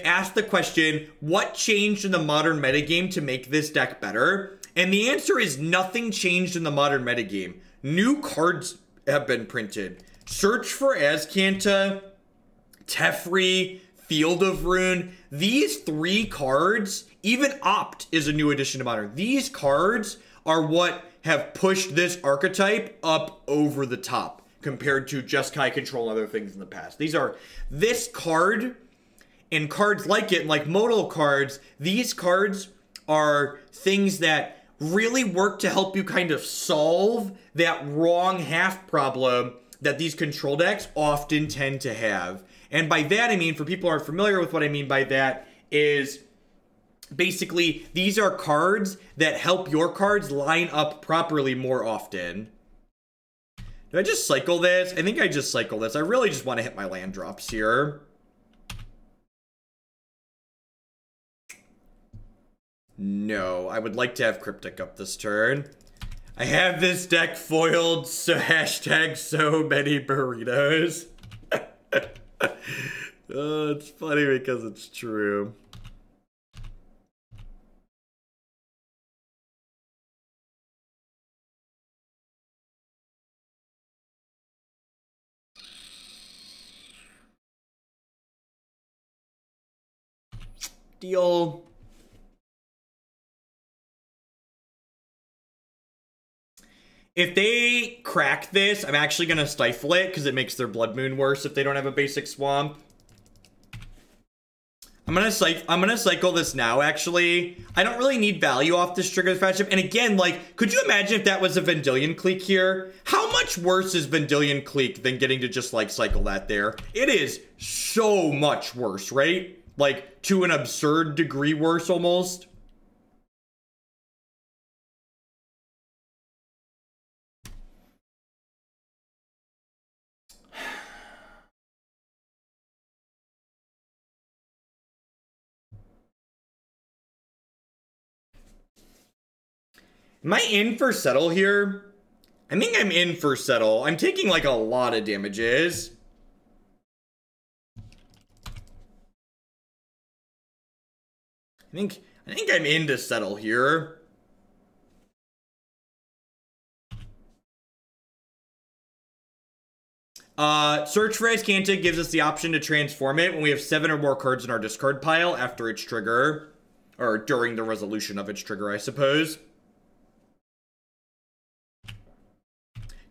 ask the question, what changed in the modern metagame to make this deck better? And the answer is nothing changed in the modern metagame. New cards have been printed. Search for Azcanta, Teferi, Field of Ruin. These 3 cards, even Opt is a new addition to Modern. These cards are what have pushed this archetype up over the top compared to Jeskai control and other things in the past. This card and cards like it, like modal cards, these cards are things that really work to help you kind of solve that wrong half problem that these control decks often tend to have. And by that, I mean, for people who aren't familiar with what I mean by that, is basically these are cards that help your cards line up properly more often. Do I just cycle this? I think I just cycle this. I really just want to hit my land drops here. No, I would like to have Cryptic up this turn. I have this deck foiled, so hashtag so many burritos. Oh, it's funny because it's true. Deal. If they crack this, I'm actually going to stifle it because it makes their Blood Moon worse if they don't have a basic swamp. I'm gonna cycle this now, actually. I don't really need value off this trigger matchup. And again, like, could you imagine if that was a Vendilion Clique here? How much worse is Vendilion Clique than getting to just, like, cycle that there? It is so much worse, right? Like, to an absurd degree worse, almost. Am I in for Settle here? I think I'm in for Settle. I'm taking like a lot of damages. I think I'm in to Settle here. Search for Azcanta gives us the option to transform it when we have 7 or more cards in our discard pile after its trigger. Or during the resolution of its trigger, I suppose.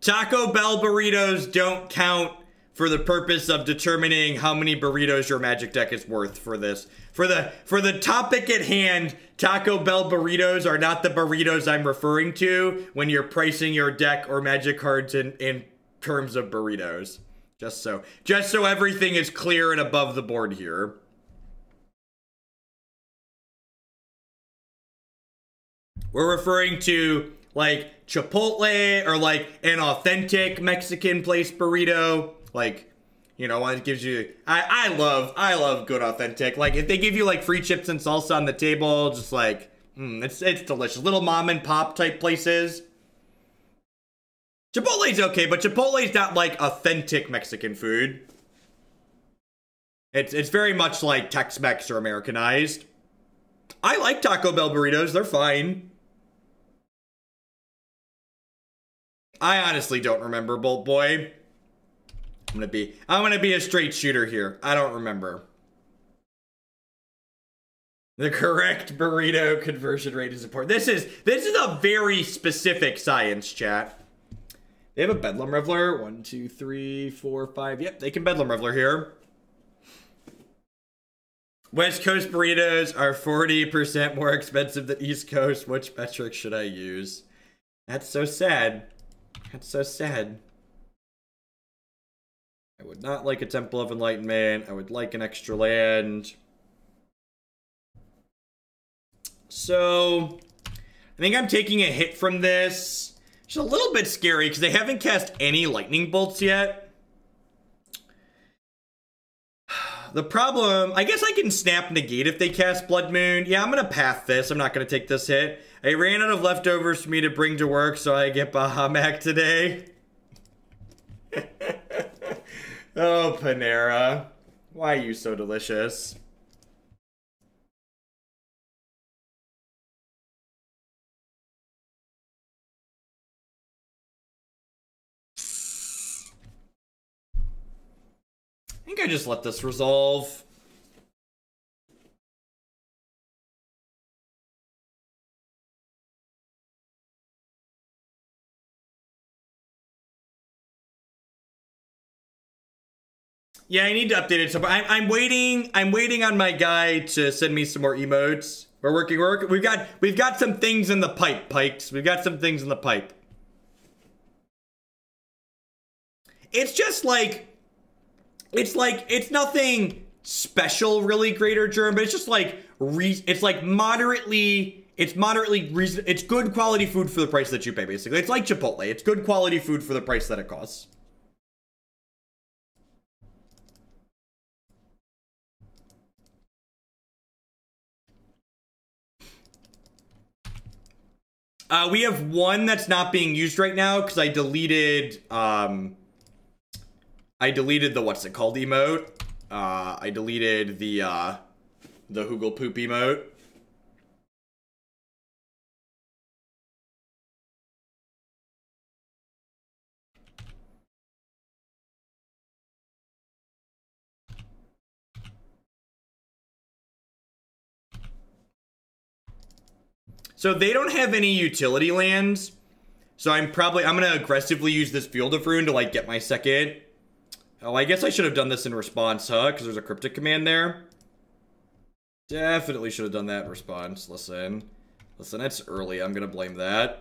Taco Bell burritos don't count for the purpose of determining how many burritos your Magic deck is worth for this. For the topic at hand, Taco Bell burritos are not the burritos I'm referring to when you're pricing your deck or Magic cards in terms of burritos. Just so everything is clear and above the board here. We're referring to like Chipotle or like an authentic Mexican place burrito. Like, you know, it gives you, I love good authentic. Like if they give you like free chips and salsa on the table, just like, it's delicious. Little mom and pop type places. Chipotle's okay, but Chipotle's not like authentic Mexican food. It's very much like Tex-Mex or Americanized. I like Taco Bell burritos. They're fine. I honestly don't remember, Bolt Boy. I'm gonna be a straight shooter here. I don't remember. The correct burrito conversion rate is important. This is a very specific science, chat. They have a Bedlam Reveler. 1, 2, 3, 4, 5. Yep, they can Bedlam Reveler here. West Coast burritos are 40% more expensive than East Coast. Which metric should I use? That's so sad. That's so sad. I would not like a Temple of Enlightenment. I would like an extra land. So, I think I'm taking a hit from this. It's a little bit scary because they haven't cast any lightning bolts yet. The problem, I guess I can snap negate if they cast Blood Moon. Yeah, I'm going to path this. I'm not going to take this hit. I ran out of leftovers for me to bring to work, so I get Bahamut today. Oh, Panera. Why are you so delicious? I think I just let this resolve. Yeah, I need to update it. So I'm waiting on my guy to send me some more emotes. We're working. We've got some things in the pipe, Pikes. We've got some things in the pipe. It's just like it's nothing special, really, Greater Germ, but it's just like it's good quality food for the price that you pay, basically. It's like Chipotle. It's good quality food for the price that it costs. We have one that's not being used right now because I deleted the what's it called emote. I deleted the Hoogle Poop emote. So they don't have any utility lands. So I'm gonna aggressively use this Field of Ruin to like get my second. Oh, I guess I should have done this in response, huh? Because there's a Cryptic Command there. Definitely should have done that in response. Listen, it's early. I'm gonna blame that.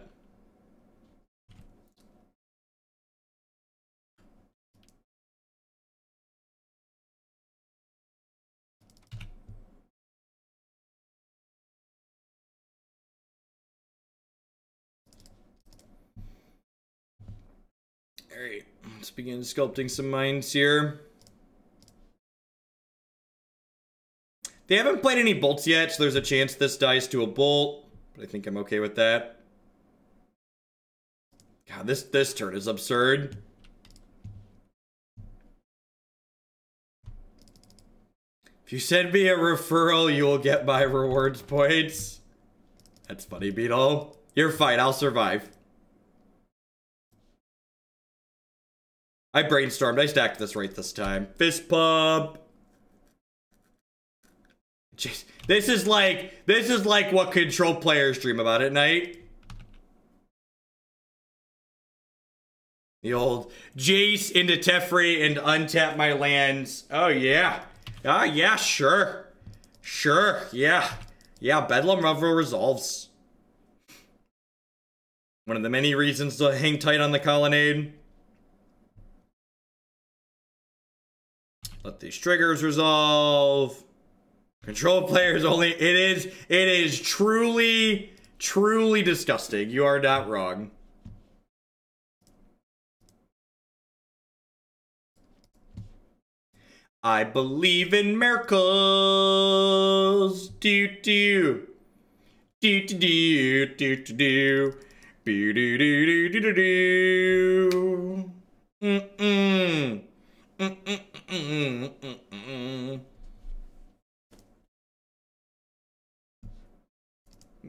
Alright, let's begin sculpting some minds here. They haven't played any bolts yet, so there's a chance this dies to a bolt. But I think I'm okay with that. God, this turn is absurd. If you send me a referral, you will get my rewards points. That's funny, Beetle. You're fine, I'll survive. I brainstormed. I stacked this right this time. Fist pump. Jeez. This is like what control players dream about at night. The old Jace into Teferi and untap my lands. Oh yeah. Ah yeah, sure. Sure, yeah. Yeah, Bedlam Reveler resolves. One of the many reasons to hang tight on the Colonnade. Let these triggers resolve. Control players only. It is truly disgusting. You are not wrong. I believe in miracles. Do do do do do do do do do do do do do do.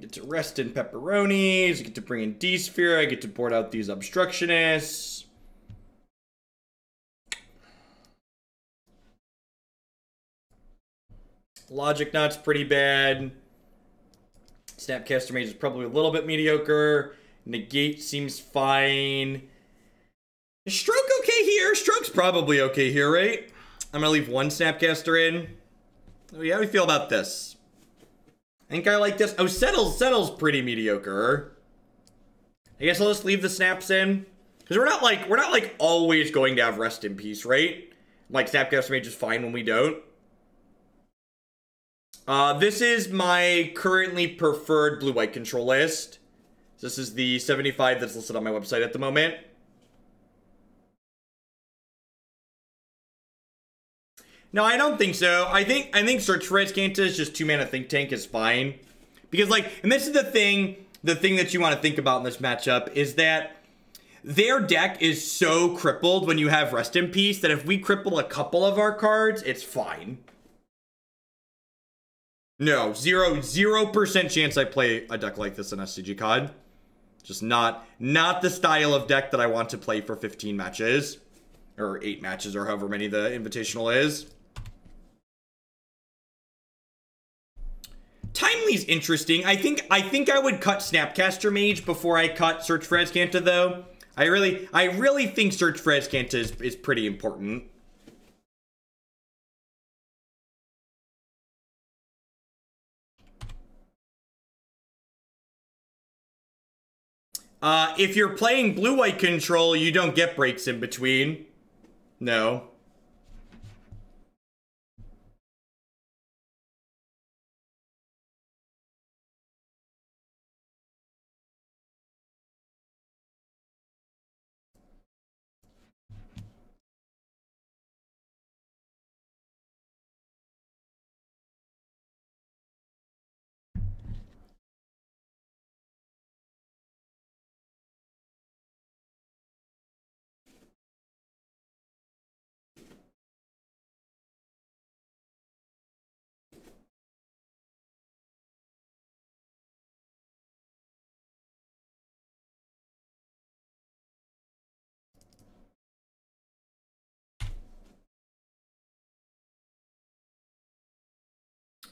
Get to rest in pepperonis. Get to bring in D-Sphere. I get to board out these obstructionists. Logic Knot's pretty bad. Snapcaster Mage is probably a little bit mediocre. Negate seems fine. Is Stroke okay here? Stroke's probably okay here, right? I'm gonna leave one Snapcaster in. Oh, yeah, how do we feel about this? I think I like this. Oh, Settle's pretty mediocre. I guess I'll just leave the snaps in. Because we're not like always going to have Rest in Peace, right? Like Snapcaster Mage is fine when we don't. This is my currently preferred blue-white control list. This is the 75 that's listed on my website at the moment. No, I don't think so. I think Search for Azcanta is just 2-mana Think Tank is fine. Because, like, and this is the thing that you want to think about in this matchup is that their deck is so crippled when you have Rest in Peace that if we cripple a couple of our cards, it's fine. No, 0% chance I play a deck like this in SCG COD. Just not the style of deck that I want to play for 15 matches. Or 8 matches, or however many the Invitational is. Timely's interesting. I think I would cut Snapcaster Mage before I cut Search for Azcanta, though. I really think Search for Azcanta is pretty important. If you're playing blue-white control, you don't get breaks in between. No.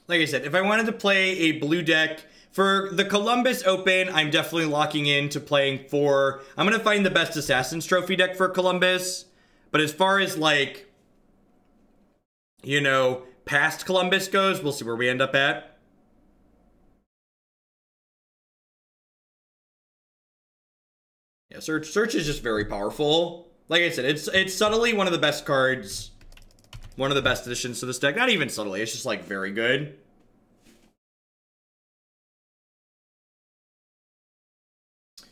Like I said, if I wanted to play a blue deck for the Columbus Open, I'm definitely locking into playing for... I'm going to find the best Assassin's Trophy deck for Columbus. But as far as, like, you know, past Columbus goes, we'll see where we end up at. Yeah, Search is just very powerful. Like I said, it's subtly one of the best cards. One of the best additions to this deck. Not even subtly, it's just, like, very good.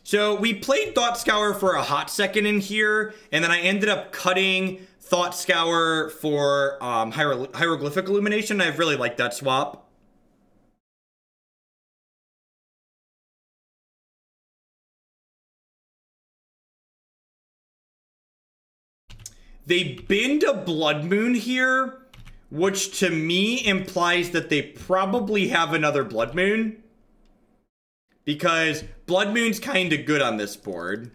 So, we played Thought Scour for a hot second in here, and then I ended up cutting Thought Scour for Hieroglyphic Illumination. I really like that swap. They binned a Blood Moon here, which to me implies that they probably have another Blood Moon. Because Blood Moon's kind of good on this board.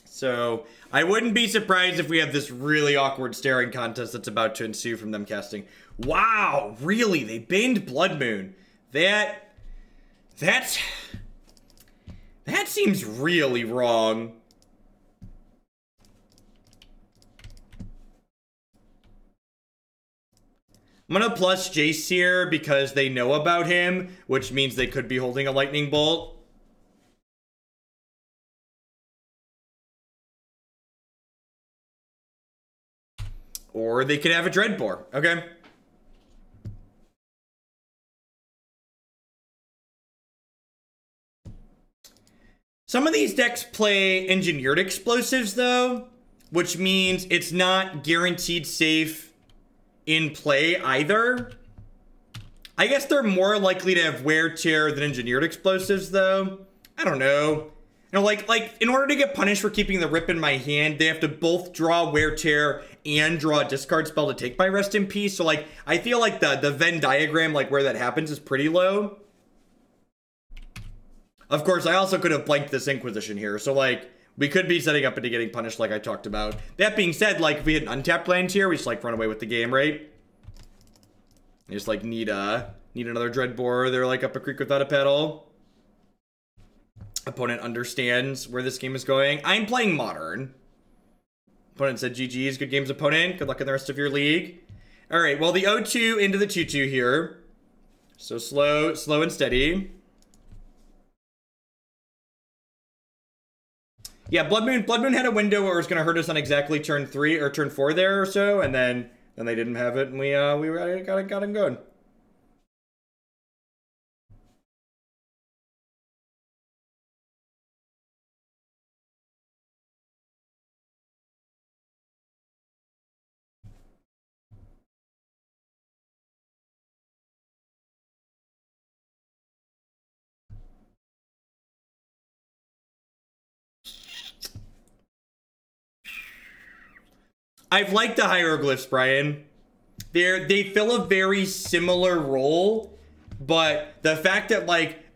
So, I wouldn't be surprised if we have this really awkward staring contest that's about to ensue from them casting. Wow, really? They binned Blood Moon. That seems really wrong. I'm gonna plus Jace here because they know about him, which means they could be holding a Lightning Bolt. Or they could have a Dreadbore. Okay. Some of these decks play Engineered Explosives, though, which means it's not guaranteed safe in play either. I guess they're more likely to have Wear Tear than Engineered Explosives, though. I don't know. You know, like in order to get punished for keeping the Rip in my hand, they have to both draw Wear Tear and draw a discard spell to take my Rest in Peace. So like, I feel like the Venn diagram, like where that happens, is pretty low. Of course, I also could have blanked this Inquisition here. So like, we could be setting up into getting punished like I talked about. That being said, like if we had an untapped land here, we just like run away with the game, right? You just like need another Dreadbore. They're like up a creek without a pedal. Opponent understands where this game is going. I'm playing Modern. Opponent said GG's, good games opponent. Good luck in the rest of your league. Alright, well the 0-2 into the 2-2 here. So slow and steady. Yeah, Blood Moon had a window where it was gonna hurt us on exactly turn 3 or turn 4 there or so, and then they didn't have it, and we got him going. I've liked the hieroglyphs, Brian. They fill a very similar role, but the fact that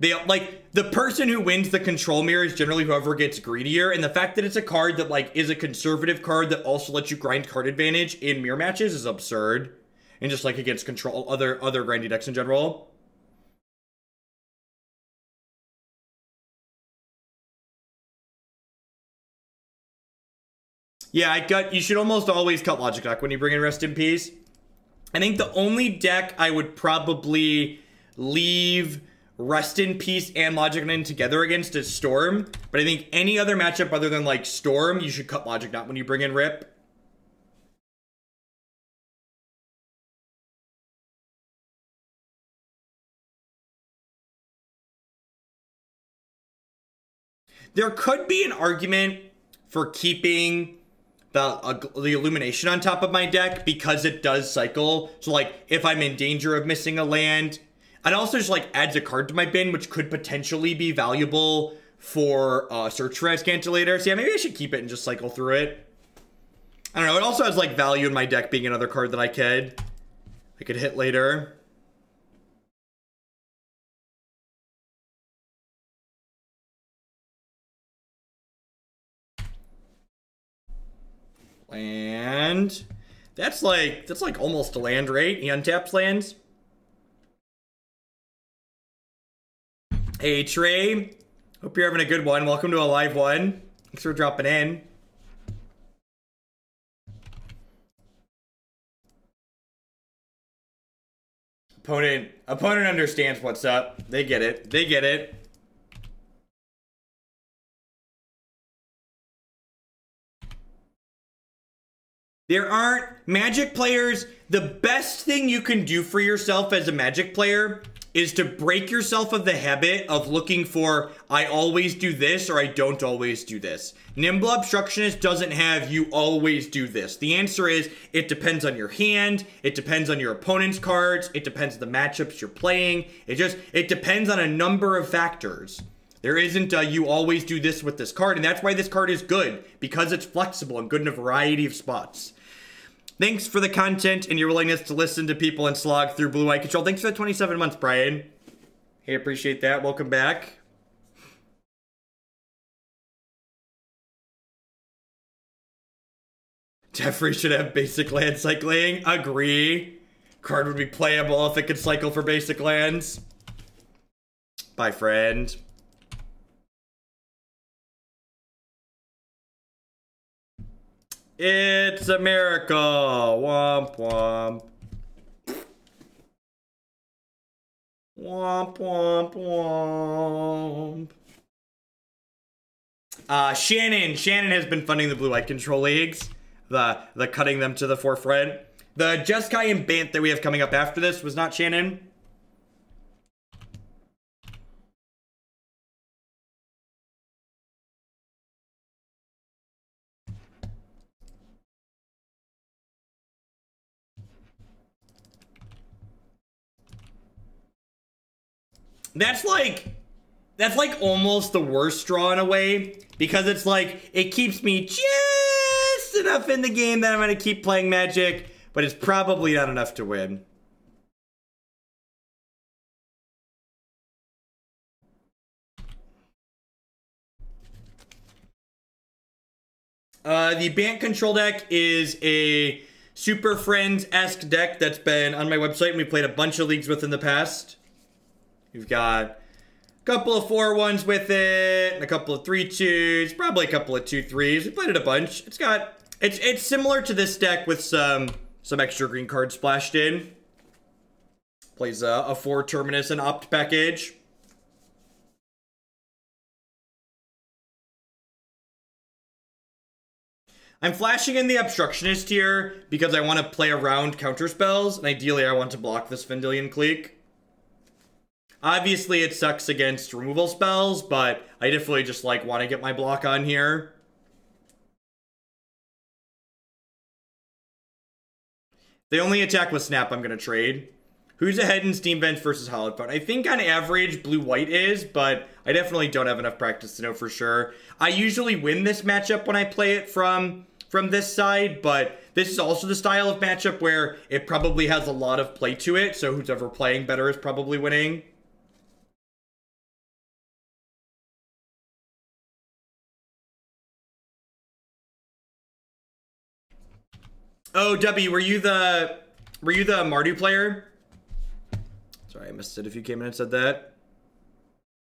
the person who wins the control mirror is generally whoever gets greedier, and the fact that it's a card that like is a conservative card that also lets you grind card advantage in mirror matches is absurd, and just like against control other grindy decks in general. Yeah, you should almost always cut Logic Deck when you bring in Rest in Peace. I think the only deck I would probably leave Rest in Peace and Logic Knot together against is Storm. But I think any other matchup other than like Storm, you should cut Logic Knot when you bring in Rip. There could be an argument for keeping the Illumination on top of my deck because it does cycle. So like if I'm in danger of missing a land, it also just like adds a card to my bin, which could potentially be valuable for search for Azcanta later. So yeah, maybe I should keep it and just cycle through it. I don't know. It also has like value in my deck being another card that I could hit later. Land. That's like almost a land, right? He untaps lands. Hey Trey, hope you're having a good one. Welcome to a live one. Thanks for dropping in. Opponent understands what's up. They get it. They get it. There aren't Magic players. The best thing you can do for yourself as a Magic player is to break yourself of the habit of looking for, I always do this or I don't always do this. Nimble Obstructionist doesn't have you always do this. The answer is it depends on your hand, it depends on your opponent's cards, it depends on the matchups you're playing. It depends on a number of factors. There isn't a you always do this with this card, and that's why this card is good, because it's flexible and good in a variety of spots. Thanks for the content and your willingness to listen to people and slog through Blue Eye Control. Thanks for the 27 months, Brian. Hey, appreciate that. Welcome back. Teferi should have basic land cycling. Agree. Card would be playable if it could cycle for basic lands. Bye, friend. It's a miracle. Womp womp. Womp womp womp. Shannon has been funding the Blue Eye Control Leagues. The cutting them to the forefront. The Jeskai and Bant that we have coming up after this was not Shannon. That's That's like almost the worst draw in a way, because it's like, it keeps me just enough in the game that I'm going to keep playing Magic, but it's probably not enough to win. The Bant Control deck is a Super Friends-esque deck that's been on my website and we played a bunch of leagues with in the past. We've got a couple of 4-1s with it, and a couple of 3-2s, probably a couple of 2-3s. We played it a bunch. It's similar to this deck with some extra green cards splashed in. Plays a 4 Terminus and Opt package. I'm flashing in the Obstructionist here because I want to play around counter spells, and ideally I want to block this Vendilion Clique. Obviously it sucks against removal spells, but I definitely just like want to get my block on here. They only attack with Snap, I'm going to trade. Who's ahead in Steam Vents versus Hallowed Fountain? I think on average blue-white is, but I definitely don't have enough practice to know for sure. I usually win this matchup when I play it from this side, but this is also the style of matchup where it probably has a lot of play to it, so who's ever playing better is probably winning. Oh, W, were you the Mardu player? Sorry, I missed it if you came in and said that.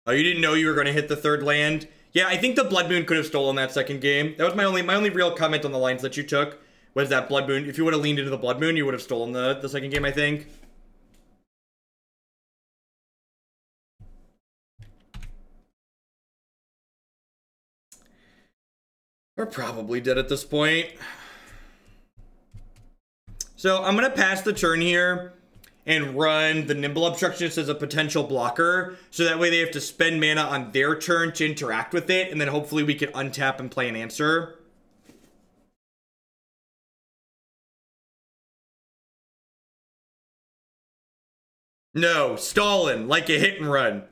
Oh, you didn't know you were going to hit the third land? Yeah, I think the Blood Moon could have stolen that second game. That was my only real comment on the lines that you took, was that Blood Moon. If you would have leaned into the Blood Moon, you would have stolen the second game, I think. We're probably dead at this point. So I'm going to pass the turn here and run the Nimble Obstructionist as a potential blocker, so that way they have to spend mana on their turn to interact with it, and then hopefully we can untap and play an answer. No, Stalin, like a hit and run.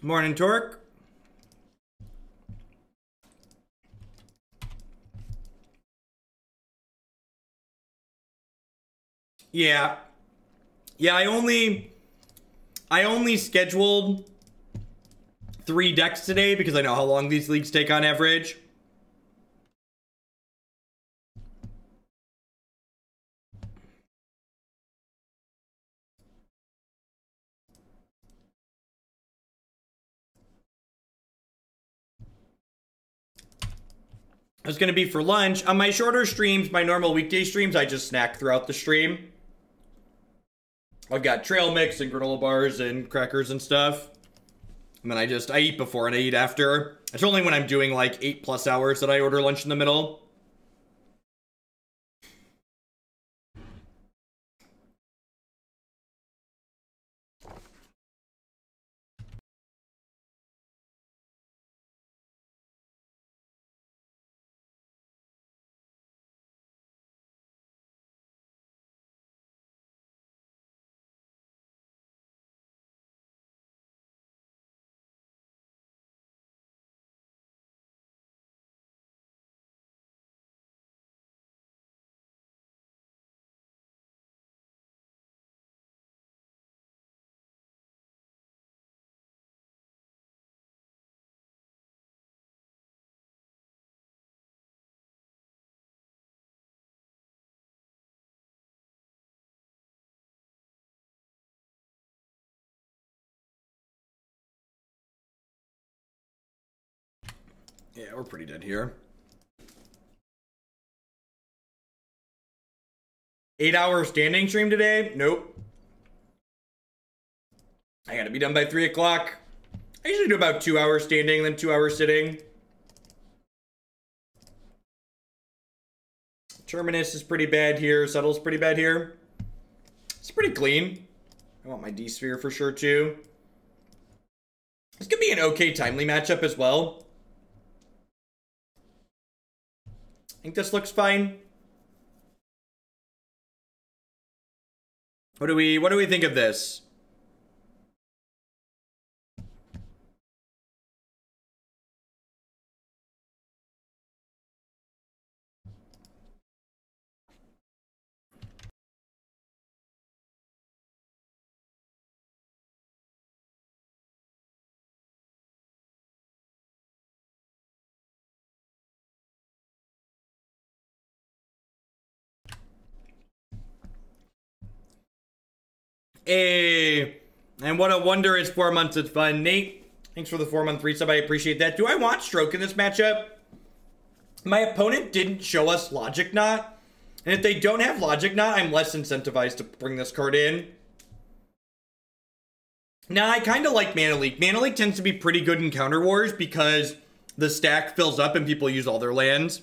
Morning, Torque. Yeah. Yeah, I only scheduled 3 decks today because I know how long these leagues take on average. It's going to be for lunch. On my shorter streams, my normal weekday streams, I just snack throughout the stream. I've got trail mix and granola bars and crackers and stuff. And then I eat before and I eat after. It's only when I'm doing like 8+ hours that I order lunch in the middle. Yeah, we're pretty dead here. 8-hour standing stream today? Nope. I gotta be done by 3 o'clock. I usually do about 2 hours standing, then 2 hours sitting. Terminus is pretty bad here. Settle's pretty bad here. It's pretty clean. I want my D-Sphere for sure, too. This could be an okay timely matchup as well. I think this looks fine. What do we think of this? Hey, and what a wonder it's 4 months. It's fun. Nate, thanks for the 4-month resub. I appreciate that. Do I want Stroke in this matchup? My opponent didn't show us Logic Knot. And if they don't have Logic Knot, I'm less incentivized to bring this card in. Now, I kind of like Mana Leak. Mana Leak tends to be pretty good in Counter Wars because the stack fills up and people use all their lands.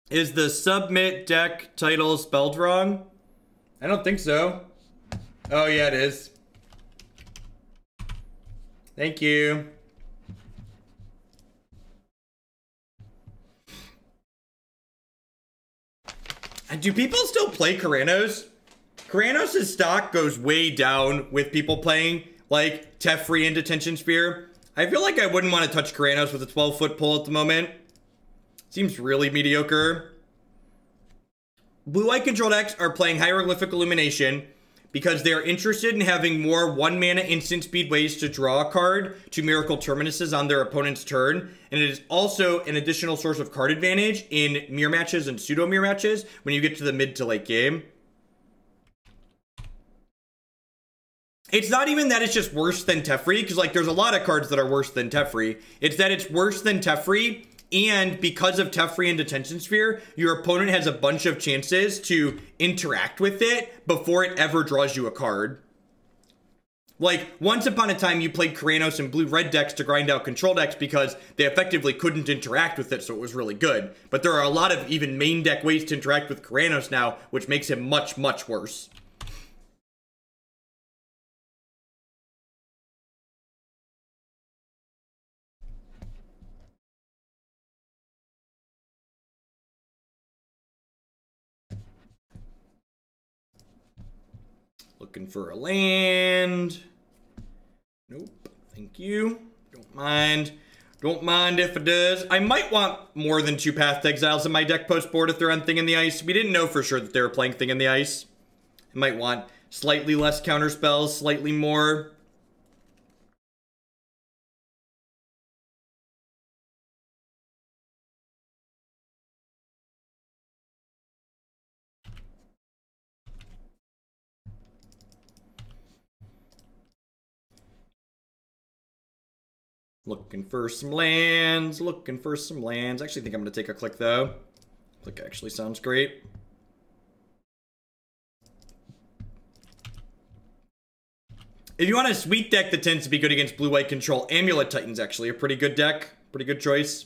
Is the submit deck title spelled wrong? I don't think so. Oh, yeah, it is. Thank you. And do people still play Keranos? Keranos' stock goes way down with people playing, like, Teferi and Detention Sphere. I feel like I wouldn't want to touch Keranos with a 12-foot pole at the moment. Seems really mediocre. Blue-white control decks are playing Hieroglyphic Illumination because they're interested in having more 1-mana instant speed ways to draw a card to Miracle Terminuses on their opponent's turn. And it is also an additional source of card advantage in mirror matches and pseudo-mirror matches when you get to the mid to late game. It's not even that it's just worse than Teferi, because like there's a lot of cards that are worse than Teferi. It's that it's worse than Teferi, and because of Teferi and Detention Sphere, your opponent has a bunch of chances to interact with it before it ever draws you a card. Like, once upon a time, you played Keranos and blue-red decks to grind out control decks because they effectively couldn't interact with it, so it was really good. But there are a lot of even main deck ways to interact with Keranos now, which makes him much, much worse. Looking for a land. Nope. Thank you. Don't mind. Don't mind if it does. I might want more than 2 Path Exiles in my deck post board if they're on Thing in the Ice. We didn't know for sure that they were playing Thing in the Ice. I might want slightly less counter spells, slightly more. Looking for some lands, looking for some lands. I actually think I'm going to take a click, though. Click actually sounds great. If you want a sweet deck that tends to be good against blue-white control, Amulet Titan's actually a pretty good deck. Pretty good choice.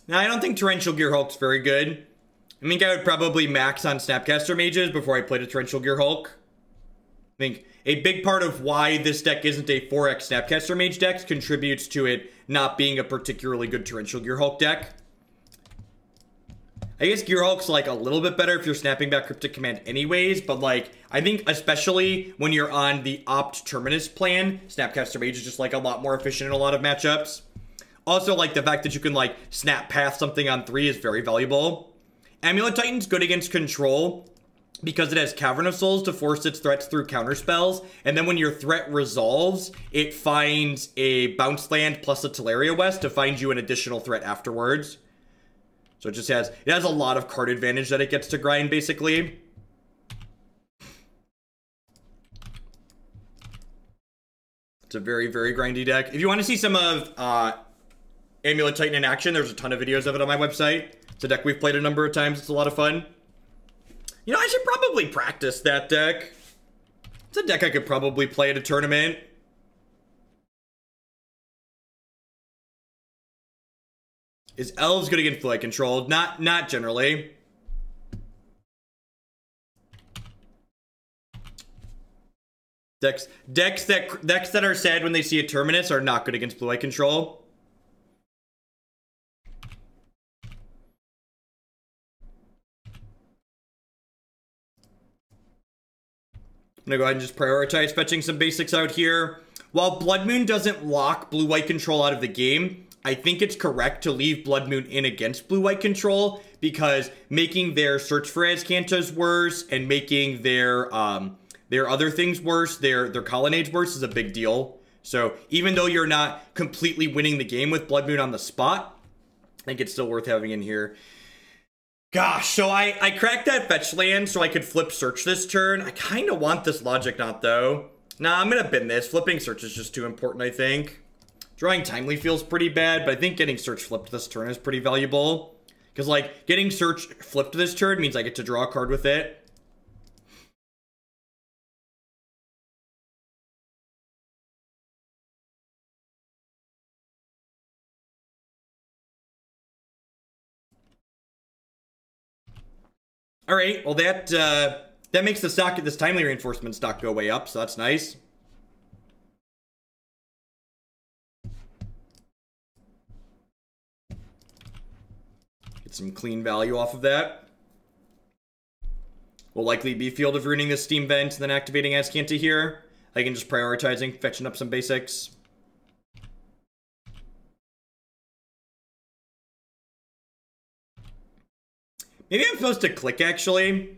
Now, I don't think Torrential Gear Hulk's very good. I think I would probably max on Snapcaster Mages before I played a Torrential Gear Hulk. I think a big part of why this deck isn't a 4x Snapcaster Mage deck contributes to it not being a particularly good Torrential Gear Hulk deck. I guess Gear Hulk's like a little bit better if you're snapping back Cryptic Command anyways, but like, I think especially when you're on the Opt Terminus plan, Snapcaster Mage is just like a lot more efficient in a lot of matchups. Also, like the fact that you can like snap path something on 3 is very valuable. Amulet Titan's good against control because it has Cavern of Souls to force its threats through counterspells, and then when your threat resolves, it finds a bounce land plus a Teleria West to find you an additional threat afterwards. So it has a lot of card advantage that it gets to grind, basically. It's a very, very grindy deck. If you want to see some of Amulet Titan in action, there's a ton of videos of it on my website. It's a deck we've played a number of times. It's a lot of fun. You know, I should probably practice that deck. It's a deck I could probably play at a tournament. Is Elves good against Blue-Eye Control? Not generally. Decks that are sad when they see a Terminus are not good against Blue-Eye Control. I'm gonna go ahead and just prioritize fetching some basics out here. While Blood Moon doesn't lock Blue-White Control out of the game, I think it's correct to leave Blood Moon in against Blue-White Control, because making their Search for Azcantas worse and making their other things worse, their Colonnades worse, is a big deal. So even though you're not completely winning the game with Blood Moon on the spot, I think it's still worth having in here. Gosh, so I cracked that fetch land so I could flip Search this turn. I kind of want this Logic Knot, though. Nah, I'm going to bin this. Flipping Search is just too important, I think. Drawing Timely feels pretty bad, but I think getting Search flipped this turn is pretty valuable. Because, like, getting Search flipped this turn means I get to draw a card with it. All right, well that makes the stock, this Timely Reinforcement stock, go way up, so that's nice. Get some clean value off of that. Will likely be Field of Ruining this Steam Vent and then activating Azcanta here. I can just prioritizing, fetching up some basics. Maybe I'm supposed to click, actually.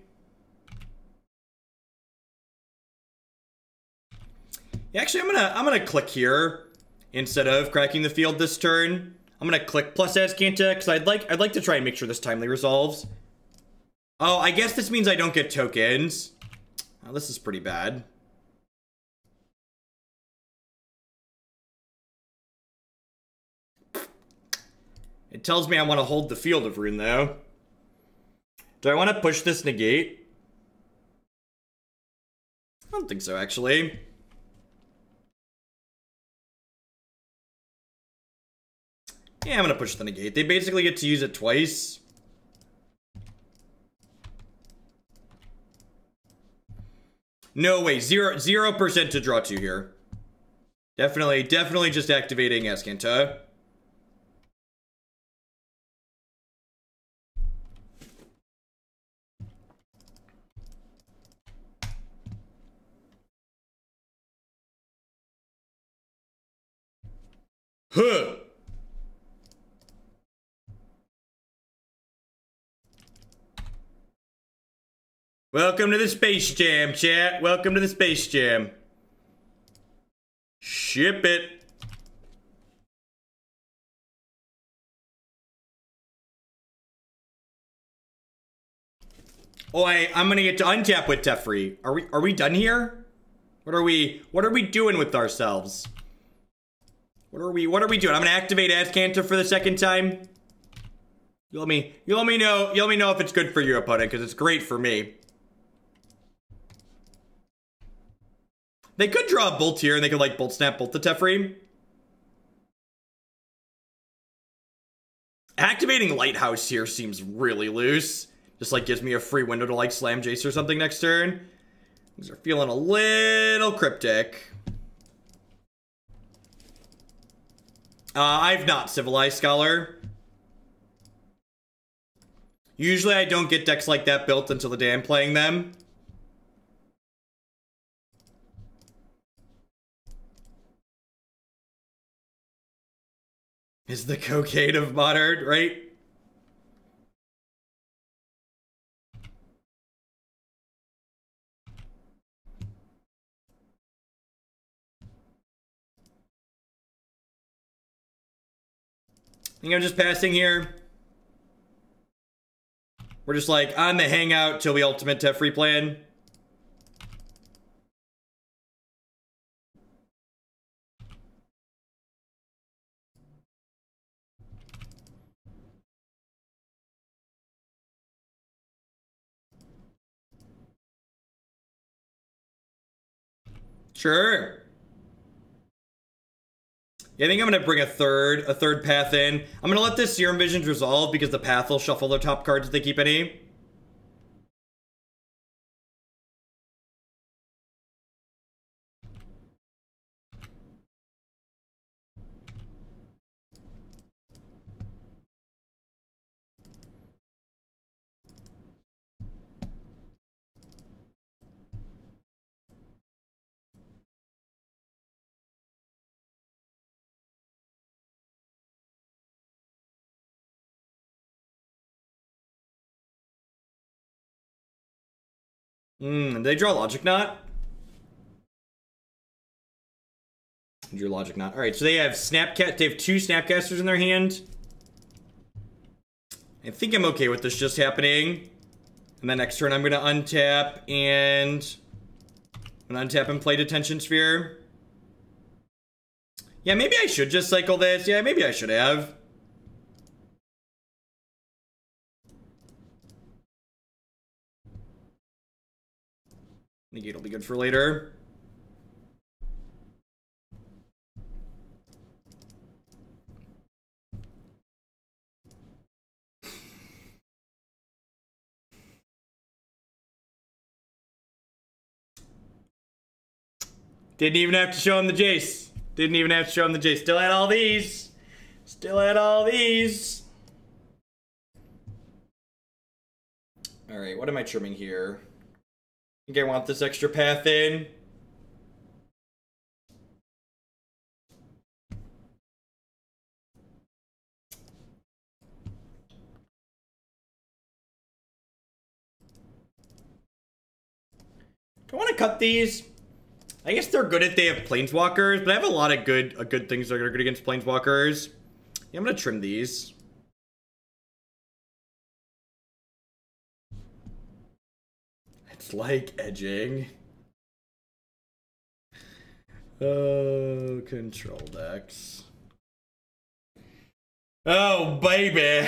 Yeah, actually, I'm gonna click here instead of cracking the field this turn. I'm gonna click plus Azcanta because I'd like to try and make sure this Timely resolves. Oh, I guess this means I don't get tokens. Oh, this is pretty bad. It tells me I want to hold the Field of Ruin, though. Do I want to push this Negate? I don't think so, actually. Yeah, I'm gonna push the Negate. They basically get to use it twice. No way, 0% to draw 2 here. Definitely just activating Azcanta. Huh. Welcome to the Space Jam, chat. Welcome to the Space Jam. Ship it. Oh, I'm gonna get to untap with Teferi. Are we done here? What are we doing with ourselves? What are we doing? I'm gonna activate Azcanta for the second time. You let me know if it's good for your opponent, because it's great for me. They could draw a Bolt here and they could like Bolt Snap Bolt the Teferi. Activating Lighthouse here seems really loose. Just like gives me a free window to like slam Jace or something next turn. These are feeling a little cryptic. I've not Civilized Scholar. Usually I don't get decks like that built until the day I'm playing them. Is the cocaine of modern, right? think I'm just passing here. We're just like on the hangout till we ultimate Teferi plan. Sure. Yeah, I think I'm gonna bring a third path in. I'm gonna let this Serum Visions resolve because the path will shuffle their top cards if they keep any. They draw Logic Knot? Drew Logic Knot. Alright, so they have they have 2 Snapcasters in their hand. I think I'm okay with this just happening. And then next turn I'm gonna untap and play Detention Sphere. Yeah, maybe I should just cycle this. Yeah, maybe I should have. Negate will be good for later. Didn't even have to show him the Jace. Didn't even have to show him the Jace. Still had all these. Still had all these. Alright, what am I trimming here? I think I want this extra path in. Do I want to cut these? I guess they're good if they have Planeswalkers, but I have a lot of good things that are good against Planeswalkers. Yeah, I'm gonna trim these. It's like edging. Oh, control decks. Oh, baby.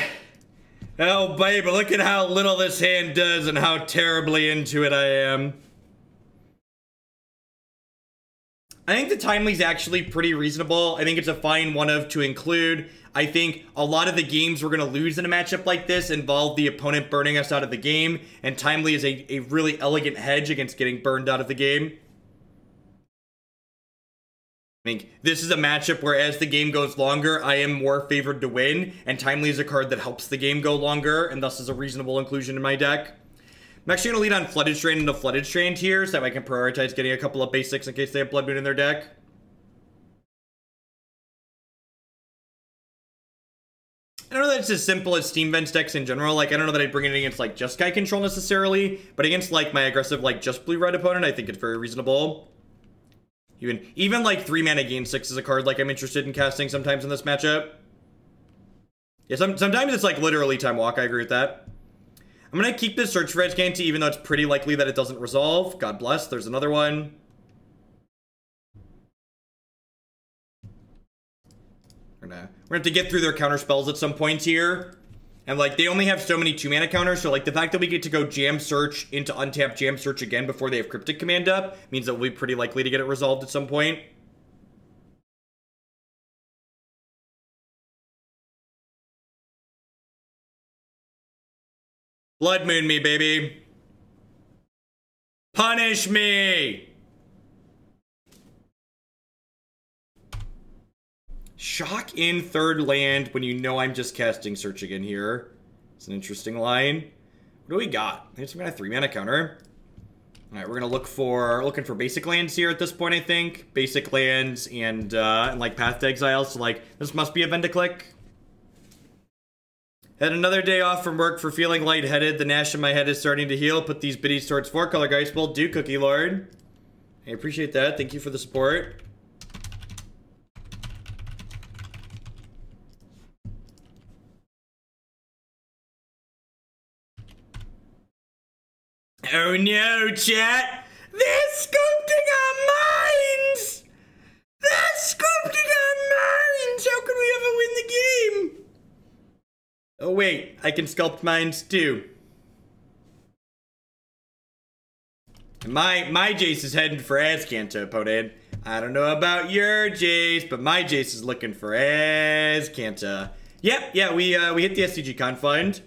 Oh, baby, look at how little this hand does and how terribly into it I am. I think the Timely's actually pretty reasonable. I think it's a fine one of to include. I think a lot of the games we're going to lose in a matchup like this involve the opponent burning us out of the game, and Timely is a really elegant hedge against getting burned out of the game. I think this is a matchup where as the game goes longer, I am more favored to win, and Timely is a card that helps the game go longer, and thus is a reasonable inclusion in my deck. I'm actually going to lead on Flooded Strand into Flooded Strand here, so that I can prioritize getting a couple of basics in case they have Blood Moon in their deck. I don't know that it's as simple as Steam Vents decks in general. Like, I don't know that I'd bring it against, like, just Sky Control necessarily, but against, like, my aggressive, like, just blue-red opponent, I think it's very reasonable. Even like 3-mana Gain 6 is a card, like, I'm interested in casting sometimes in this matchup. Yeah, sometimes it's, like, literally Time Walk, I agree with that. I'm gonna keep this Search for Azcanta, even though it's pretty likely that it doesn't resolve. God bless, there's another one. We're gonna have to get through their counter spells at some point here. And, like, they only have so many 2-mana counters, so, like, the fact that we get to go Jam Search into untap Jam Search again before they have Cryptic Command up means that we'll be pretty likely to get it resolved at some point. Blood Moon me, baby. Punish me! Shock in 3rd land when you know I'm just casting Search again here. It's an interesting line. What do we got? I guess we got a 3-mana counter. Alright, we're gonna looking for basic lands here at this point, I think. Basic lands and like Path to Exile, so like this must be a Vendilion Clique. Had another day off from work for feeling lightheaded. The gnash in my head is starting to heal. Put these biddies towards 4-color guys. Will do, Cookie Lord. I appreciate that. Thank you for the support. Oh no, chat! They're sculpting our minds! They're sculpting our minds! How can we ever win the game? Oh wait, I can sculpt minds too. My Jace is heading for Azcanta, opponent. I don't know about your Jace, but my Jace is looking for Azcanta. Yep, yeah, we hit the SCG Confund.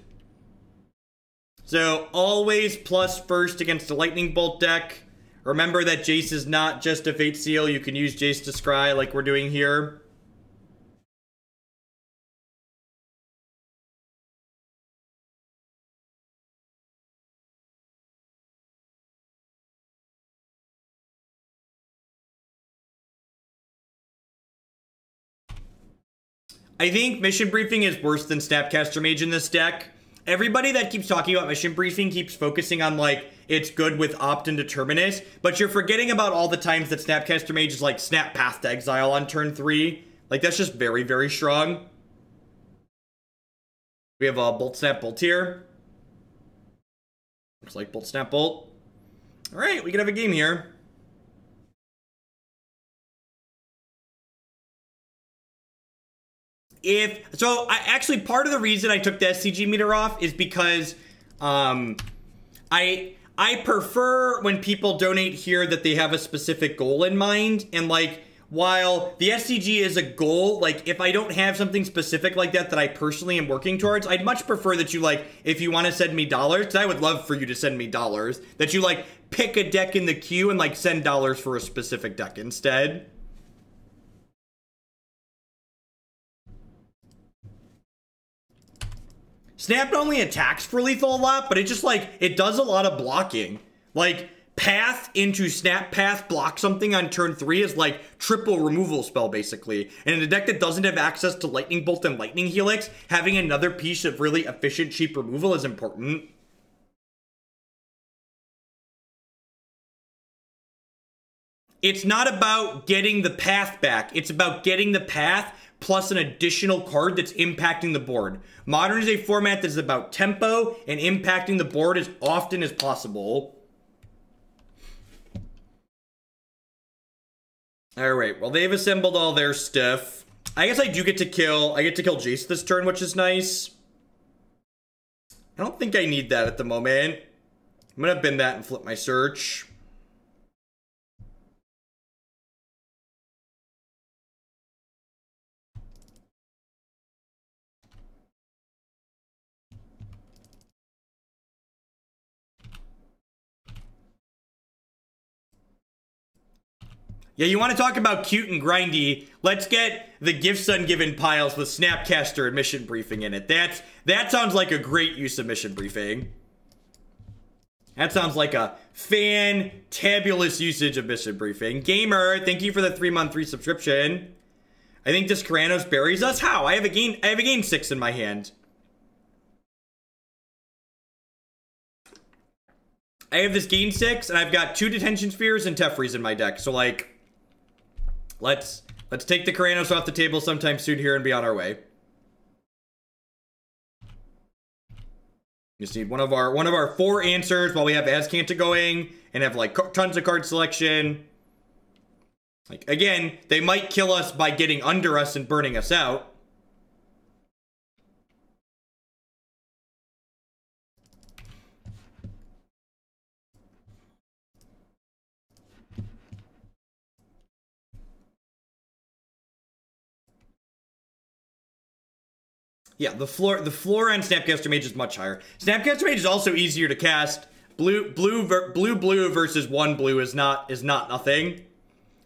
So always plus first against a Lightning Bolt deck. Remember that Jace is not just a Fate Seal. You can use Jace to scry like we're doing here. I think Mission Briefing is worse than Snapcaster Mage in this deck. Everybody that keeps talking about Mission Briefing keeps focusing on, like, it's good with Opt and Terminus, but you're forgetting about all the times that Snapcaster Mage is, like, Snap Path to Exile on turn 3. Like, that's just very, very strong. We have a Bolt Snap Bolt here. Looks like Bolt Snap Bolt. Alright, we can have a game here. Actually, part of the reason I took the SCG meter off is because I prefer when people donate here that they have a specific goal in mind, and like while the SCG is a goal, like if I don't have something specific like that that I personally am working towards, I'd much prefer that you, like, if you want to send me dollars, because I would love for you to send me dollars, that you like pick a deck in the queue and like send dollars for a specific deck instead. Snap not only attacks for lethal a lot, but it just, like, it does a lot of blocking. Like, Path into Snap Path block something on turn 3 is like triple removal spell, basically. And in a deck that doesn't have access to Lightning Bolt and Lightning Helix, having another piece of really efficient, cheap removal is important. It's not about getting the path back. It's about getting the path plus an additional card that's impacting the board. Modern is a format that is about tempo and impacting the board as often as possible. Alright, well, they've assembled all their stuff. I guess I get to kill Jace this turn, which is nice. I don't think I need that at the moment. I'm gonna bend that and flip my search. Yeah, you want to talk about cute and grindy? Let's get the Gifts Ungiven piles with Snapcaster and Mission Briefing in it. That sounds like a great use of Mission Briefing. That sounds like a fantabulous usage of Mission Briefing. Gamer, thank you for the 3-month resubscription. I think Discaranos buries us. How? I have a gain 6 in my hand. I have this gain 6, and I've got 2 Detention Spheres and Teferis in my deck. So, like, let's take the Karanos off the table sometime soon here and be on our way. Just need one of our 4 answers while we have Azcanta going and have like tons of card selection. Like, again, they might kill us by getting under us and burning us out. Yeah, the floor on Snapcaster Mage is much higher. Snapcaster Mage is also easier to cast. Blue versus 1 blue is not nothing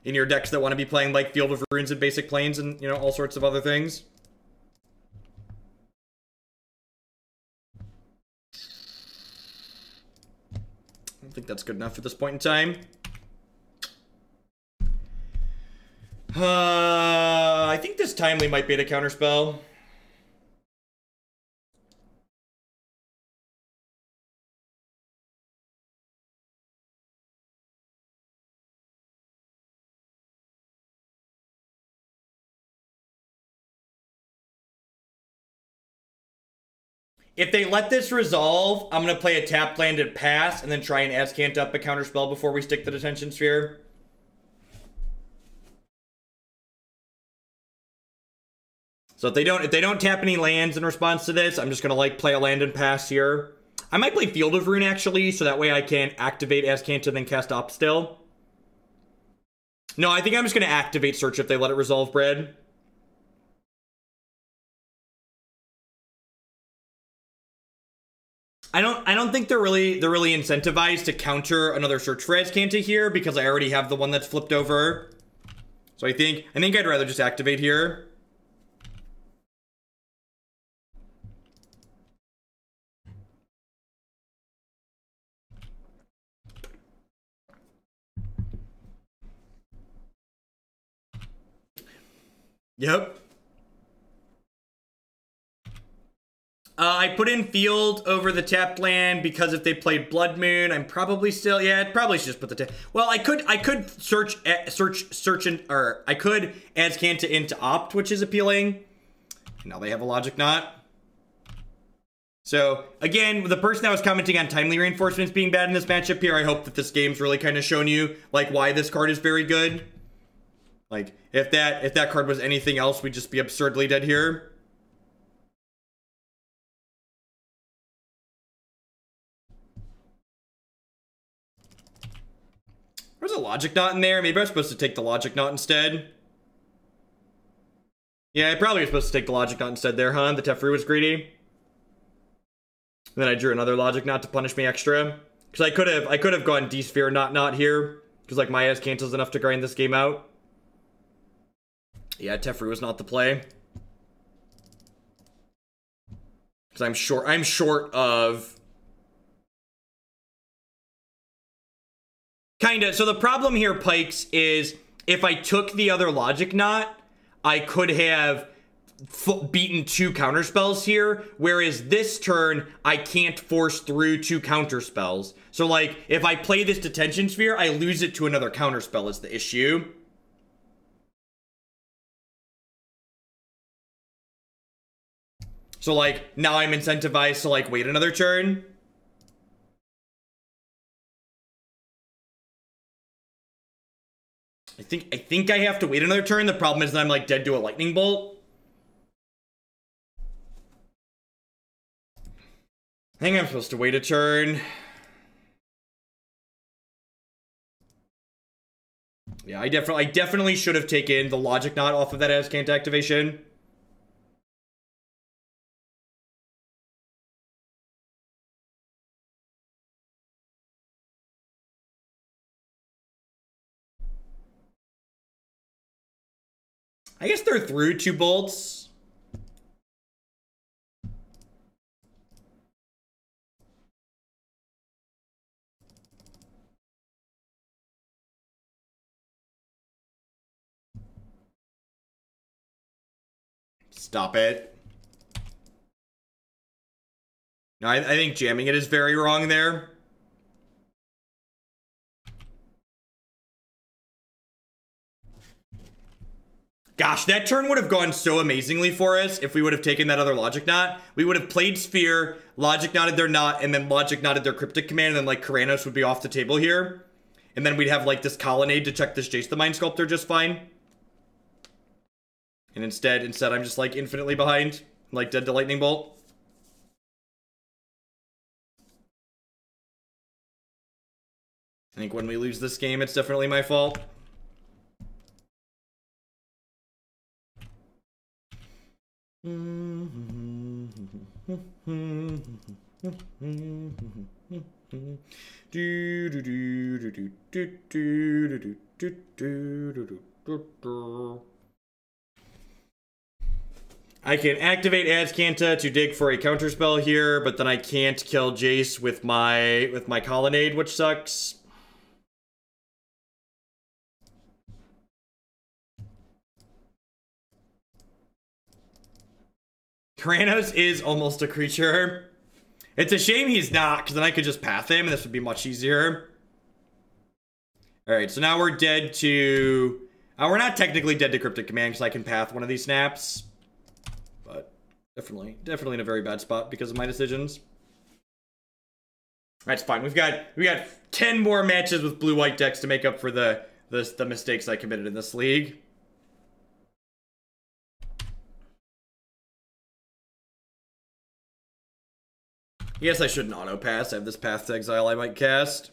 in your decks that want to be playing like Field of Runes and Basic Plains and, you know, all sorts of other things. I don't think that's good enough at this point in time. I think this Timely might be a counterspell. If they let this resolve, I'm going to play a tap land and pass, and then try and Azcanta up a counterspell before we stick the Detention Sphere. So if they don't tap any lands in response to this, I'm just going to like play a land and pass here. I might play Field of Ruin actually, so that way I can activate Azcanta and then cast Up still. No, I think I'm just going to activate Search if they let it resolve Bread. I don't think they're really incentivized to counter another Search for Azcanta here because I already have the one that's flipped over. So I think I'd rather just activate here. Yep. I put in Field over the tapped land because if they played Blood Moon, I'm probably still, yeah, probably should just put the well, I could search or I could Azcanta into Opt, which is appealing. Now they have a Logic Knot. So again, the person that was commenting on Timely Reinforcements being bad in this matchup here, I hope that this game's really kind of shown you like why this card is very good. Like if that card was anything else, we'd just be absurdly dead here. There's a Logic Knot in there. Maybe I was supposed to take the Logic Knot instead. Yeah, I probably was supposed to take the Logic Knot instead there, huh? The Teferi was greedy. And then I drew another Logic Knot to punish me extra. Because I could have gone D-Sphere not here. Because like my Azcanta's enough to grind this game out. Yeah, Teferi was not the play. Because I'm short of... Kinda. So the problem here, Pikes, is if I took the other Logic Knot, I could have beaten 2 counterspells here, whereas this turn, I can't force through 2 counterspells. So, like, if I play this Detention Sphere, I lose it to another counterspell is the issue. So, like, now I'm incentivized to, like, wait another turn. I think I have to wait another turn. The problem is that I'm like dead to a lightning bolt. I think I'm supposed to wait a turn. Yeah, I definitely should have taken the Logic Knot off of that Azcanta activation. I guess they're through 2 bolts. Stop it. No, I think jamming it is very wrong there. Gosh, that turn would have gone so amazingly for us if we would have taken that other Logic Knot. We would have played Sphere, Logic Knotted their Knot, and then Logic Knotted their Cryptic Command, and then, like, Keranos would be off the table here. And then we'd have, like, this Colonnade to check this Jace the Mind Sculptor just fine. And instead I'm just, like, infinitely behind. Like, dead to Lightning Bolt. I think when we lose this game, it's definitely my fault. I can activate Azcanta to dig for a counterspell here, but then I can't kill Jace with my Colonnade, which sucks. Keranos is almost a creature. It's a shame he's not, because then I could just path him, and this would be much easier. Alright, so now we're dead to... we're not technically dead to Cryptic Command, because I can path one of these snaps. But Definitely in a very bad spot because of my decisions. That's fine. We got 10 more matches with blue-white decks to make up for the mistakes I committed in this league. Yes, I shouldn't auto-pass. I have this Path to Exile I might cast.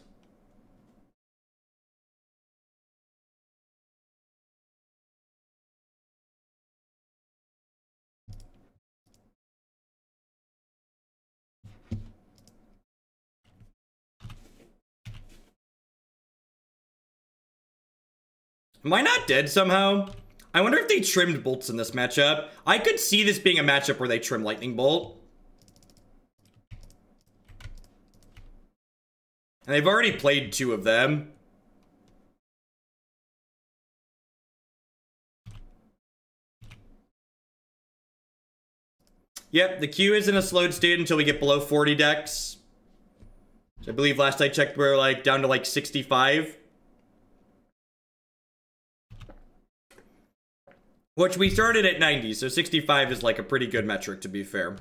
Am I not dead somehow? I wonder if they trimmed bolts in this matchup. I could see this being a matchup where they trim Lightning Bolt. And they've already played 2 of them. Yep, the queue is in a slowed state until we get below 40 decks. So I believe last I checked we were like down to like 65. Which we started at 90, so 65 is like a pretty good metric to be fair.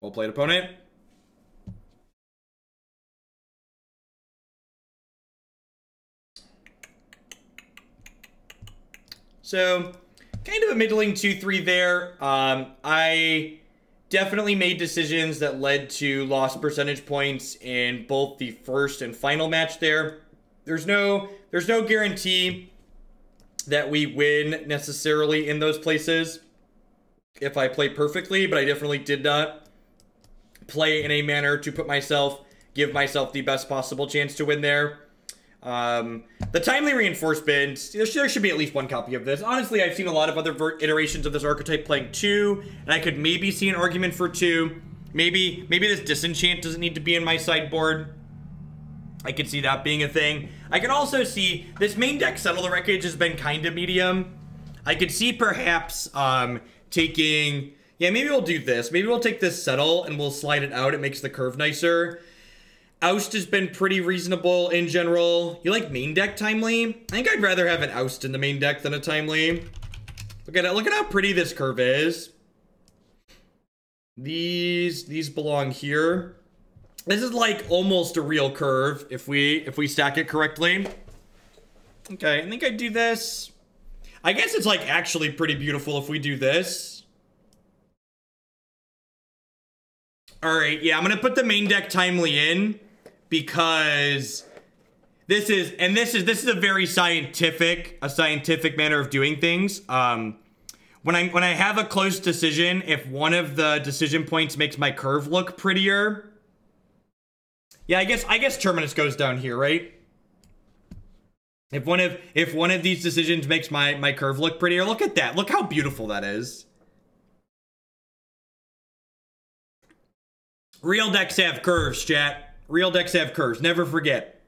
Well played, opponent. So, kind of a middling 2-3 there. I definitely made decisions that led to loss percentage points in both the first and final match there. There's no guarantee that we win necessarily in those places if I play perfectly, but I definitely did not play in a manner to give myself the best possible chance to win there. The timely reinforcement, there should be at least 1 copy of this. Honestly, I've seen a lot of other iterations of this archetype playing 2, and I could maybe see an argument for 2. Maybe this Disenchant doesn't need to be in my sideboard. I could see that being a thing. I can also see this main deck Settle the Wreckage has been kind of medium. I could see perhaps taking... Yeah, maybe we'll do this. Maybe we'll take this Settle and we'll slide it out. It makes the curve nicer. Oust has been pretty reasonable in general. You like main deck Timely? I think I'd rather have an Oust in the main deck than a Timely. Look at it. Look at how pretty this curve is. These belong here. This is like almost a real curve if we stack it correctly. Okay, I think I'd do this. I guess it's like actually pretty beautiful if we do this. Alright, yeah, I'm gonna put the main deck Timely in because this is a very scientific manner of doing things. When I have a close decision, if one of the decision points makes my curve look prettier, yeah, I guess Terminus goes down here, right? If one of these decisions makes my curve look prettier, look at that. Look how beautiful that is. Real decks have curves, chat. Real decks have curves. Never forget.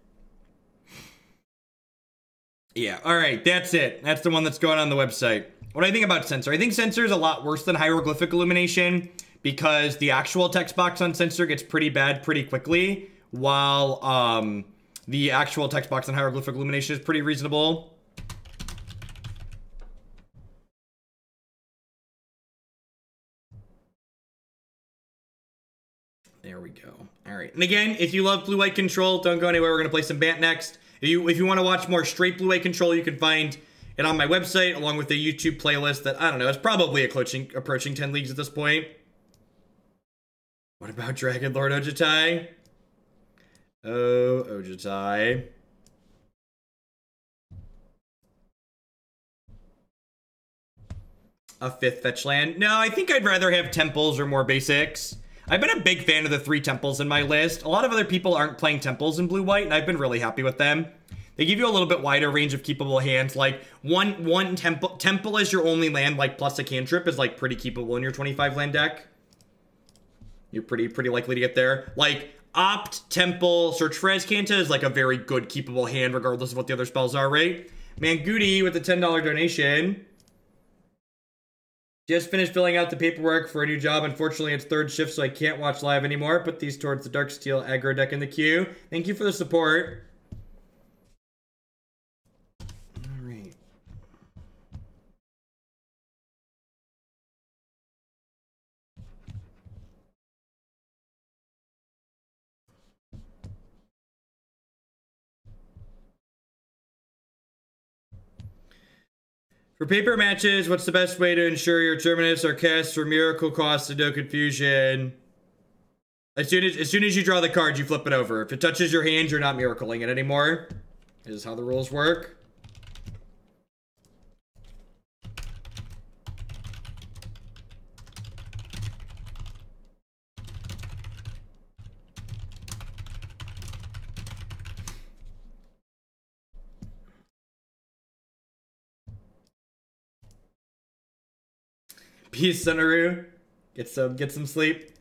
Yeah, alright, that's it. That's the one that's going on the website. What do I think about Censor? I think Censor is a lot worse than Hieroglyphic Illumination because the actual text box on Censor gets pretty bad pretty quickly, while the actual text box on Hieroglyphic Illumination is pretty reasonable. There we go. All right. And again, if you love blue-white control, don't go anywhere. We're going to play some Bant next. If you want to watch more straight blue-white control, you can find it on my website, along with the YouTube playlist that, I don't know, is probably approaching 10 leagues at this point. What about Dragon Lord Ojutai? Oh, Ojutai. A 5th fetch land? No, I think I'd rather have temples or more basics. I've been a big fan of the 3 temples in my list. A lot of other people aren't playing temples in blue-white, and I've been really happy with them. They give you a little bit wider range of keepable hands. Like, one temple as your only land, like, plus a cantrip is, like, pretty keepable in your 25 land deck. You're pretty likely to get there. Like, Opt, Temple, Search for Azcanta is like a very good keepable hand regardless of what the other spells are, right? Mangudi with the $10 donation. Just finished filling out the paperwork for a new job. Unfortunately, it's third shift, so I can't watch live anymore. Put these towards the Darksteel aggro deck in the queue. Thank you for the support. All right. For paper matches, what's the best way to ensure your Terminus are cast for miracle cost and no confusion? As soon as you draw the card, you flip it over. If it touches your hand, you're not miracling it anymore. This is how the rules work. Peace, Sonaru. Get some sleep.